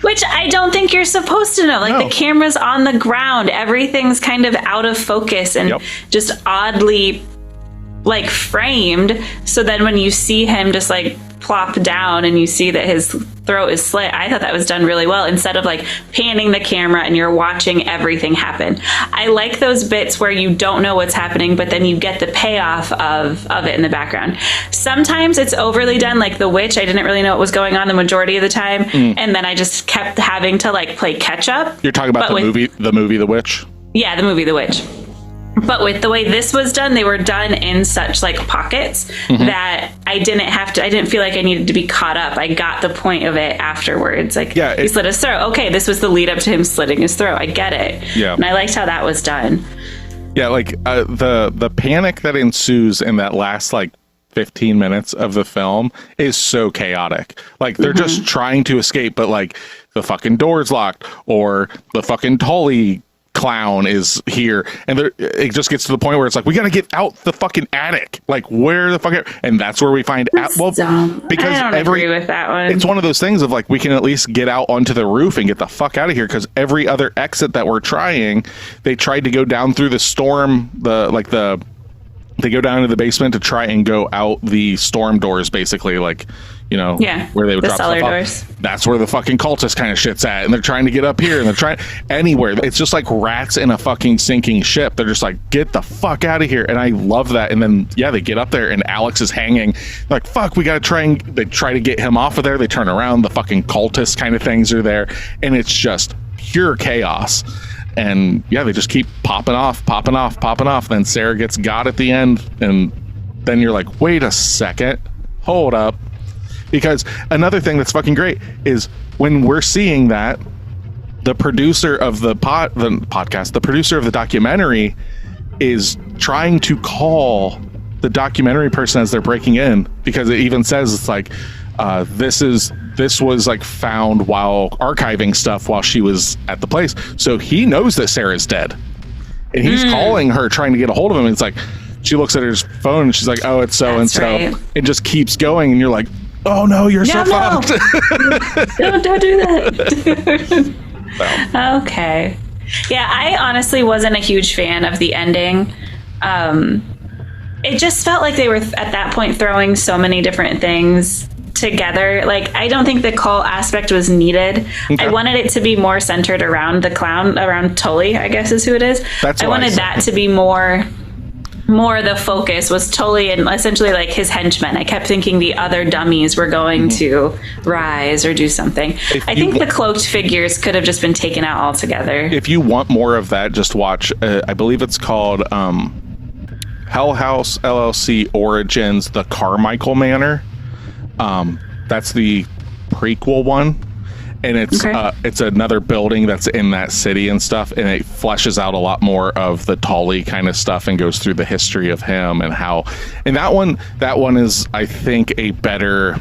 Which I don't think you're supposed to know. Like the camera's on the ground. Everything's kind of out of focus and just oddly like framed. So then when you see him just like plop down and you see that his throat is slit, I thought that was done really well, instead of like panning the camera and you're watching everything happen. I like those bits where you don't know what's happening, but then you get the payoff of it in the background. Sometimes it's overly done, like The Witch. I didn't really know what was going on the majority of the time, and then I just kept having to like play catch up. You're talking about the movie The Witch? Yeah, the movie The Witch. But with the way this was done, they were done in such like pockets that I didn't feel like I needed to be caught up. I got the point of it afterwards. Like, he slit his throat. Okay, this was the lead up to him slitting his throat. I get it. Yeah. And I liked how that was done. Yeah, like the panic that ensues in that last like 15 minutes of the film is so chaotic. Like they're just trying to escape, but like the fucking door's locked or the fucking Tully clown is here, and it just gets to the point where it's like, we gotta get out the fucking attic. Like, where the fuck? And that's where we find out. Well, because I don't agree with that one. It's one of those things of like, we can at least get out onto the roof and get the fuck out of here. Because every other exit that we're trying, they tried to go down through the storm. They go down to the basement to try and go out the storm doors, basically, like, you know, where they would drop stuff off. That's where the fucking cultist kind of shit's at, and they're trying to get up here, and they're trying anywhere. It's just like rats in a fucking sinking ship. They're just like, get the fuck out of here, and I love that. And then they get up there, and Alex is hanging. Like, fuck, we gotta try they try to get him off of there. They turn around, the fucking cultist kind of things are there, and it's just pure chaos. And they just keep popping off. Then Sarah gets got at the end, and then you're like, wait a second, hold up. Because another thing that's fucking great is when we're seeing that, the producer of the podcast, the producer of the documentary, is trying to call the documentary person as they're breaking in, because it even says it's like, this was like found while archiving stuff while she was at the place. So he knows that Sarah's dead, and he's calling her, trying to get a hold of him. And it's like, she looks at her phone and she's like, oh, it's so and so. It just keeps going, and you're like, oh no, you're so fucked. Don't do that. Okay. Yeah, I honestly wasn't a huge fan of the ending. It just felt like they were at that point throwing so many different things together. Like, I don't think the cult aspect was needed. Okay. I wanted it to be more centered around the clown, around Tully, I guess is who it is. I wanted that to be more the focus was Tully and essentially like his henchmen. I kept thinking the other dummies were going to rise or do something. I think the cloaked figures could have just been taken out altogether. If you want more of that, just watch, I believe it's called Hell House LLC Origins, The Carmichael Manor. That's the prequel one. and it's another building that's in that city and stuff, and it fleshes out a lot more of the Tully kind of stuff and goes through the history of him and how. And that one is, I think, a better,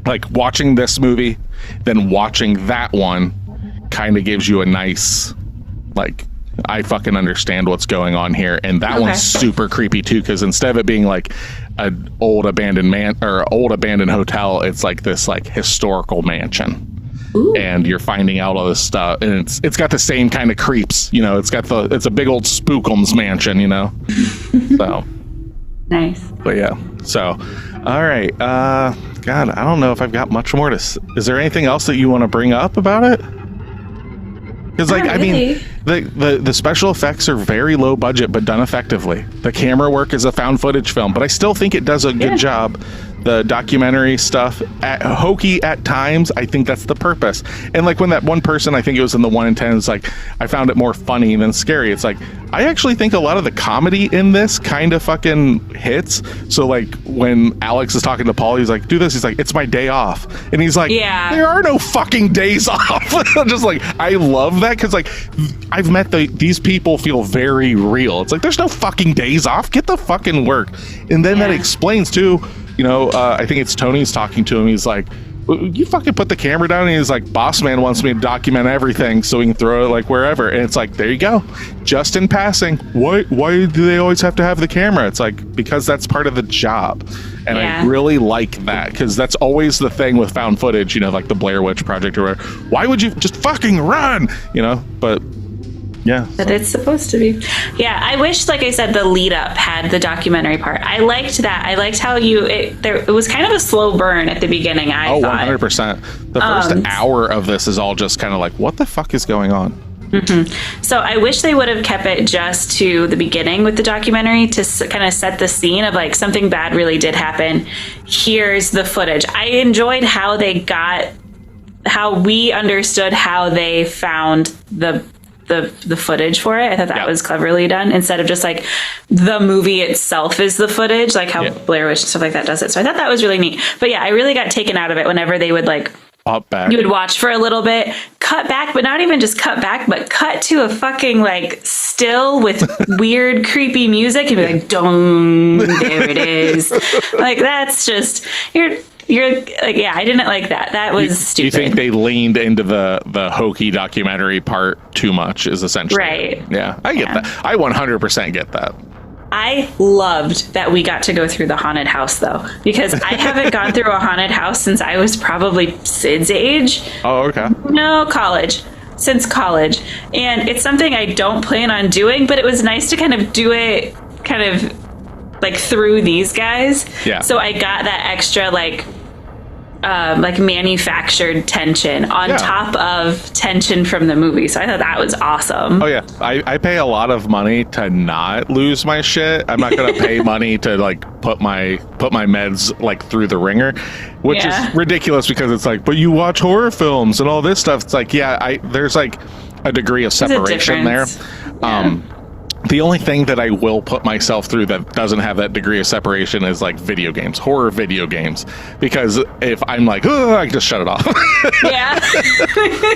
like, watching this movie than watching that one kind of gives you a nice, like, I fucking understand what's going on here. And that one's super creepy too, because instead of it being like an old abandoned hotel, it's like this like historical mansion. Ooh. And you're finding out all this stuff, and it's got the same kind of creeps, you know. It's a big old spookums mansion, you know. So nice. But yeah, so all right, God, I don't know if I've got much more to. Is there anything else that you want to bring up about it? Because, like, I mean, the special effects are very low budget, but done effectively. The camera work is a found footage film, but I still think it does a good job. The documentary stuff, hokey at times, I think that's the purpose. And like when that one person, I think it was in the 1 in 10, is like, I found it more funny than scary. It's like, I actually think a lot of the comedy in this kind of fucking hits. So like when Alex is talking to Paul, he's like, do this. He's like, it's my day off. And he's like, there are no fucking days off. Just like, I love that, because like I've met these people feel very real. It's like, there's no fucking days off. Get the fucking work. And then that explains too, you know, I think it's Tony's talking to him. He's like, you fucking put the camera down. And he's like, boss man wants me to document everything so we can throw it like wherever. And it's like, there you go. Just in passing. Why do they always have to have the camera? It's like, because that's part of the job. And I really like that, because that's always the thing with found footage, you know, like the Blair Witch Project or whatever. Why would you just fucking run? You know, but yeah. But it's supposed to be. Yeah, I wish, like I said, the lead up had the documentary part. I liked that. I liked how it was kind of a slow burn at the beginning, I thought. 100%. The first hour of this is all just kind of like, what the fuck is going on? Mm-hmm. So I wish they would have kept it just to the beginning with the documentary to kind of set the scene of like, something bad really did happen. Here's the footage. I enjoyed how we understood how they found the footage for it. I thought that was cleverly done, instead of just like the movie itself is the footage, like how Blair Witch and stuff like that does it. So I thought that was really neat. But yeah, I really got taken out of it whenever they would like pop back. You would watch for a little bit, cut back, but not even just cut back, but cut to a fucking like still with weird creepy music and be like, dong, there it is. Like, that's just you're like, yeah, I didn't like that. That was stupid. You think they leaned into the hokey documentary part too much, is essentially right? Yeah, I get that. I 100% get that. I loved that we got to go through the haunted house, though, because I haven't gone through a haunted house since I was probably Sid's age. Oh, okay. No, college. Since college. And it's something I don't plan on doing, but it was nice to kind of do it kind of like through these guys. Yeah. So I got that extra like manufactured tension on top of tension from the movie. So I thought that was awesome. Oh yeah, I pay a lot of money to not lose my shit. I'm not gonna pay money to like put my meds like through the ringer, which is ridiculous, because it's like, but you watch horror films and all this stuff. It's like, there's like a degree of separation there. The only thing that I will put myself through that doesn't have that degree of separation is like video games, horror video games. Because if I'm like, oh, I can just shut it off. Yeah.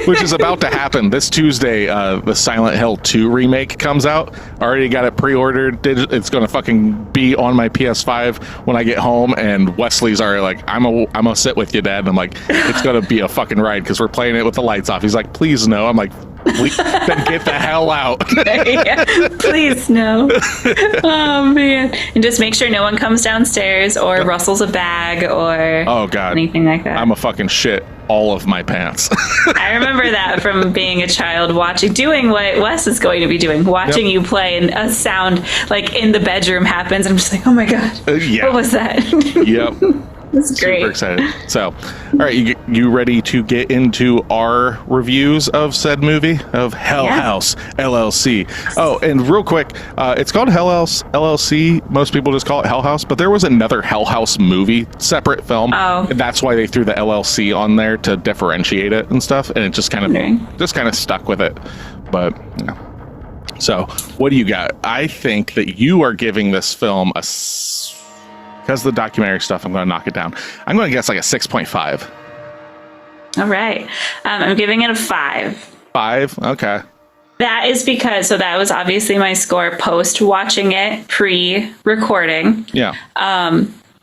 Which is about to happen. This Tuesday, the Silent Hill 2 remake comes out. Already got it pre-ordered. It's going to fucking be on my PS5 when I get home. And Wesley's already like, I'm gonna sit with you, Dad. And I'm like, it's going to be a fucking ride because we're playing it with the lights off. He's like, please no. I'm like, then get the hell out. Please no. Oh man. And just make sure no one comes downstairs or rustles a bag or anything like that. I'm a fucking shit all of my pants. I remember that from being a child, doing what Wes is going to be doing, watching you play, and a sound like in the bedroom happens. I'm just like, oh my god, what was that? Yep. That's great. Super excited. So, all right, you ready to get into our reviews of said movie, of Hell House LLC? Oh, and real quick, it's called Hell House LLC. Most people just call it Hell House, but there was another Hell House movie, separate film. Oh. And that's why they threw the LLC on there to differentiate it and stuff, and it just kind of stuck with it. But yeah. So, what do you got? I think that you are giving this film because of the documentary stuff, I'm going to knock it down. I'm going to guess like a 6.5. All right. I'm giving it a 5. 5? Okay. That is because, so that was obviously my score post watching it, pre-recording. Yeah.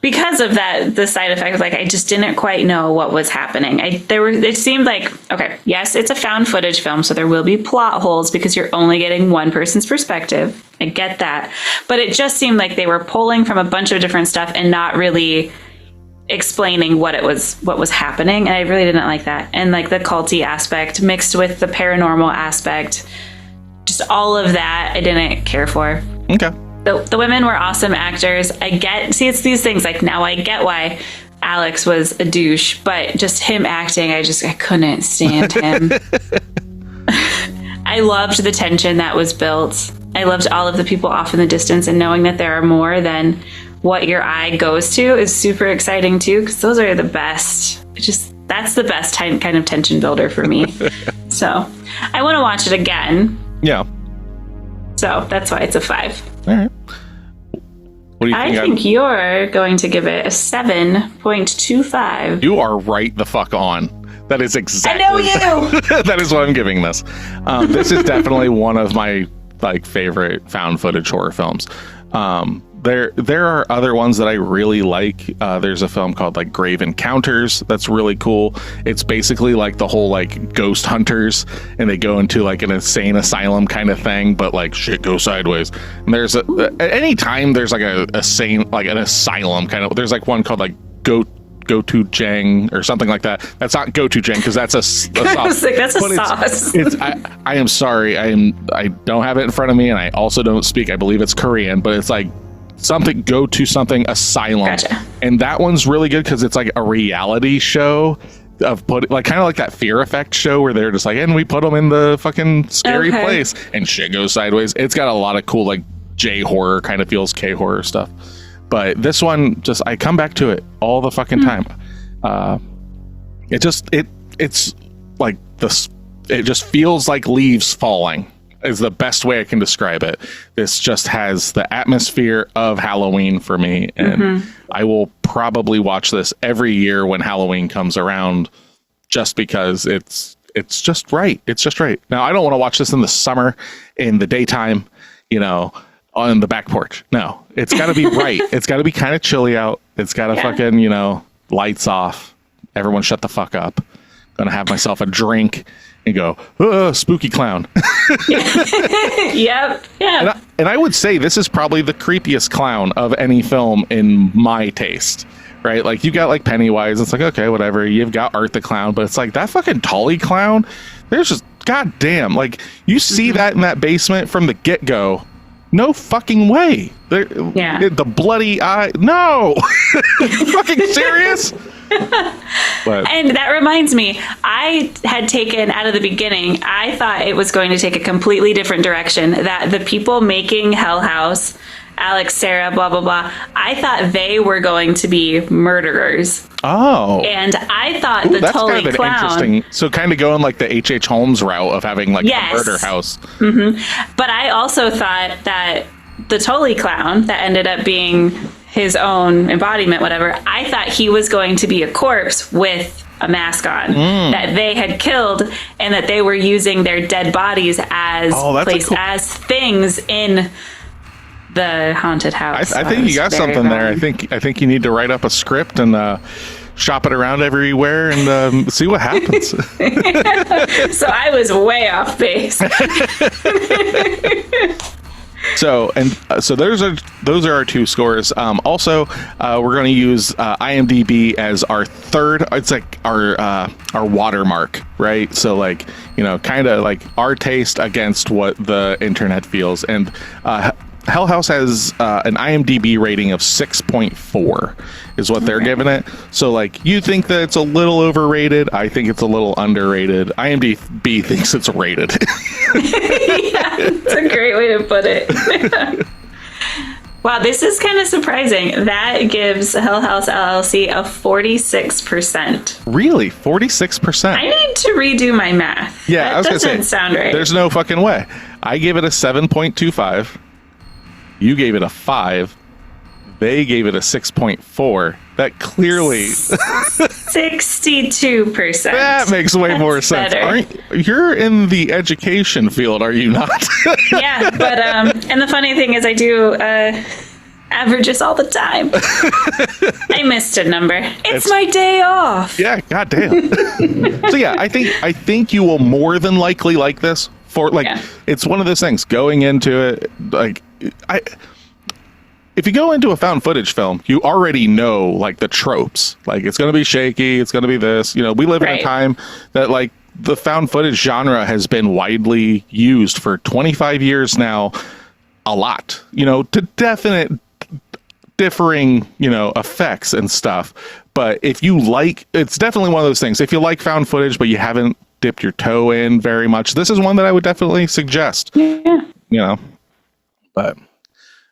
Because of that, the side effect of like, I just didn't quite know what was happening. It seemed like, okay, yes, it's a found footage film, so there will be plot holes because you're only getting one person's perspective. I get that. But it just seemed like they were pulling from a bunch of different stuff and not really explaining what was happening. And I really didn't like that. And like the culty aspect mixed with the paranormal aspect, just all of that I didn't care for. Okay. The women were awesome actors. It's these things like now I get why Alex was a douche, but just him acting, I couldn't stand him. I loved the tension that was built. I loved all of the people off in the distance, and knowing that there are more than what your eye goes to is super exciting too, because those are the best. That's the best kind of tension builder for me. So I want to watch it again. Yeah. So that's why it's a 5. All right. What do you think? I think you're going to give it a 7.25. You are right the fuck on. That is exactly. I know you. That is what I'm giving this. This is definitely one of my favorite found footage horror films. There are other ones that I really like. There's a film called Grave Encounters that's really cool. It's basically the whole ghost hunters, and they go into an insane asylum kind of thing, but shit goes sideways. And there's anytime there's an asylum kind of, there's one called Go to Jang or something like that. That's not Go to Jang because that's a sauce. I was like, that's a sauce. I am sorry. I don't have it in front of me, and I also don't speak. I believe it's Korean, but it's something go to something asylum. Gotcha. And that one's really good because it's a reality show of kind of like that Fear Effect show where they're just and we put them in the fucking scary place and shit goes sideways. It's got a lot of cool J horror kind of feels, K horror stuff. But this one, I come back to it all the fucking time. It just feels like leaves falling is the best way I can describe it. This just has the atmosphere of Halloween for me. And I will probably watch this every year when Halloween comes around just because it's just right. It's just right. Now, I don't want to watch this in the summer, in the daytime, on the back porch. No, it's got to be right. It's got to be kind of chilly out. It's got to fucking, lights off. Everyone shut the fuck up. Gonna have myself a drink and go, spooky clown. Yep. Yeah. And I would say this is probably the creepiest clown of any film in my taste. Right? You got Pennywise. It's okay, whatever. You've got Art the Clown, but it's that fucking Tully clown. There's just, goddamn, you see that in that basement from the get-go. No fucking way. The bloody eye. No. Fucking serious? And that reminds me, I had taken out of the beginning, I thought it was going to take a completely different direction, that the people making Hell House, Alex, Sarah, blah, blah, blah, I thought they were going to be murderers. Oh. And I thought the Tully kind of clown. Interesting. So kind of going the H.H. Holmes route of having a murder house. Mm-hmm. But I also thought that the Tully clown that ended up being his own embodiment, whatever, I thought he was going to be a corpse with a mask on that they had killed, and that they were using their dead bodies as as things in the haunted house. I think you got something wrong there. I think you need to write up a script and shop it around everywhere and see what happens. So I was way off base. So those are our 2 scores. Also, we're going to use IMDb as our third. It's our watermark, right? So kind of our taste against what the internet feels. And Hell House has an IMDb rating of 6.4 is what they're giving it. So you think that it's a little overrated. I think it's a little underrated. IMDb thinks it's rated. Yeah, it's a great way to put it. Wow, this is kind of surprising. That gives Hell House LLC a 46%. Really? 46%? I need to redo my math. Yeah, that I was going to say, sound right. There's no fucking way. I gave it a 7.25. You gave it a 5. They gave it a 6.4. That clearly 62%. that makes way more sense. You're in the education field, are you not? Yeah, but and the funny thing is, I do averages all the time. I missed a number. It's my day off. Yeah, goddamn. So yeah, I think you will more than likely like this. It's one of those things going into it. If you go into a found footage film, you already know like the tropes. Like it's going to be shaky. It's going to be this. We live in a time that like the found footage genre has been widely used for 25 years now. A lot, to definite differing, effects and stuff. But if you it's definitely one of those things. If you like found footage, but you haven't dipped your toe in very much, this is one that I would definitely suggest. Yeah. But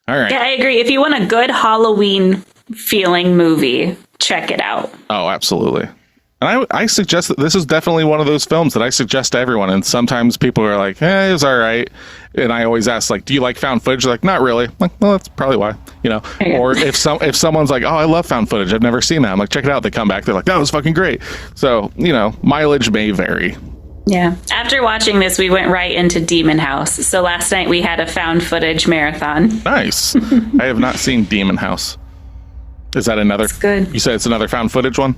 all right. Yeah, I agree. If you want a good Halloween feeling movie, check it out. Oh, absolutely. And I suggest that this is definitely one of those films that I suggest to everyone. And sometimes people are like, it's all right. And I always ask, like, do you like found footage? They're like, not really. I'm like, well, that's probably why, Okay. Or if someone's like, oh, I love found footage, I've never seen that. I'm like, check it out. They come back. They're like, that was fucking great. So, mileage may vary. Yeah. After watching this, we went right into Demon House. So last night we had a found footage marathon. Nice. I have not seen Demon House. Is that another? It's good. You said it's another found footage one?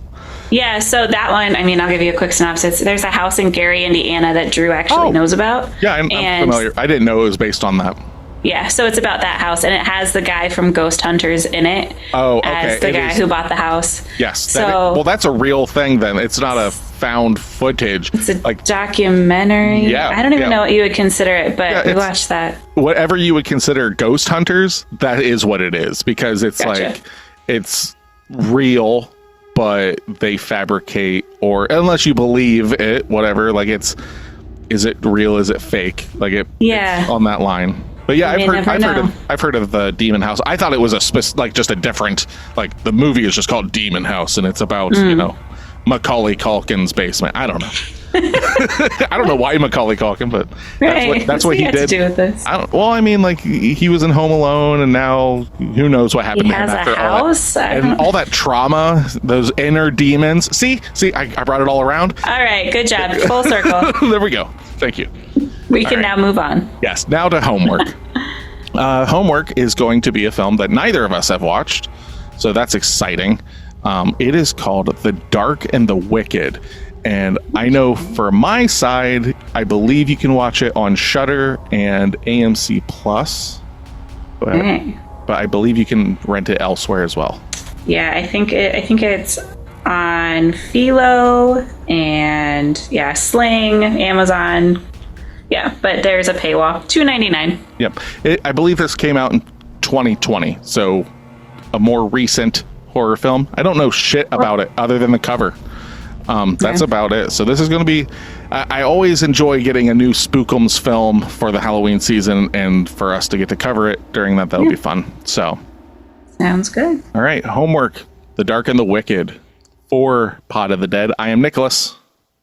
Yeah, so that one, I'll give you a quick synopsis. There's a house in Gary, Indiana that Drew actually knows about. Yeah, I'm familiar. I didn't know it was based on that. Yeah, so it's about that house, and it has the guy from Ghost Hunters in it. Oh, okay. As the guy who bought the house. Yes. Well, that's a real thing then. It's not a found footage. It's a documentary. Yeah. I don't even know what you would consider it, but we watched that. Whatever you would consider Ghost Hunters, that is what it is, because it's like, it's real, but they fabricate, or unless you believe it, whatever, like is it real? Is it fake? Like it's on that line. But yeah, I've heard of the Demon House. I thought it was just a different, like the movie is just called Demon House and it's about, Macaulay Culkin's basement. I don't know. I don't know why Macaulay Culkin, but that's what he did. To do with this? He was in Home Alone, and now who knows what happened to him after all that. And all that trauma, those inner demons. See, I brought it all around. All right, good job. Full circle. There we go. Thank you. We can now move on. Yes, now to Homework. Homework is going to be a film that neither of us have watched, so that's exciting. It is called The Dark and the Wicked. And I know for my side, I believe you can watch it on Shudder and AMC Plus. But I believe you can rent it elsewhere as well. Yeah, I think it's on Philo and Sling, Amazon. Yeah, but there's a paywall, $2.99. Yep. I believe this came out in 2020, so a more recent horror film. I don't know shit about it other than the cover. That's about it. So this is going to be, I always enjoy getting a new Spookums film for the Halloween season, and for us to get to cover it during that'll be fun. So sounds good. All right. Homework, The Dark and the Wicked for Pod of the Dead. I am Nicholas.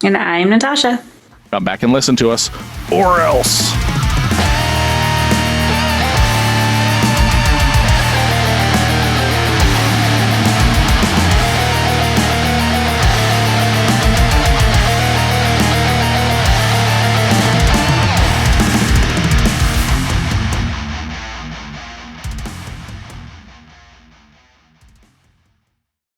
And I'm Natasha. Come back and listen to us, or else.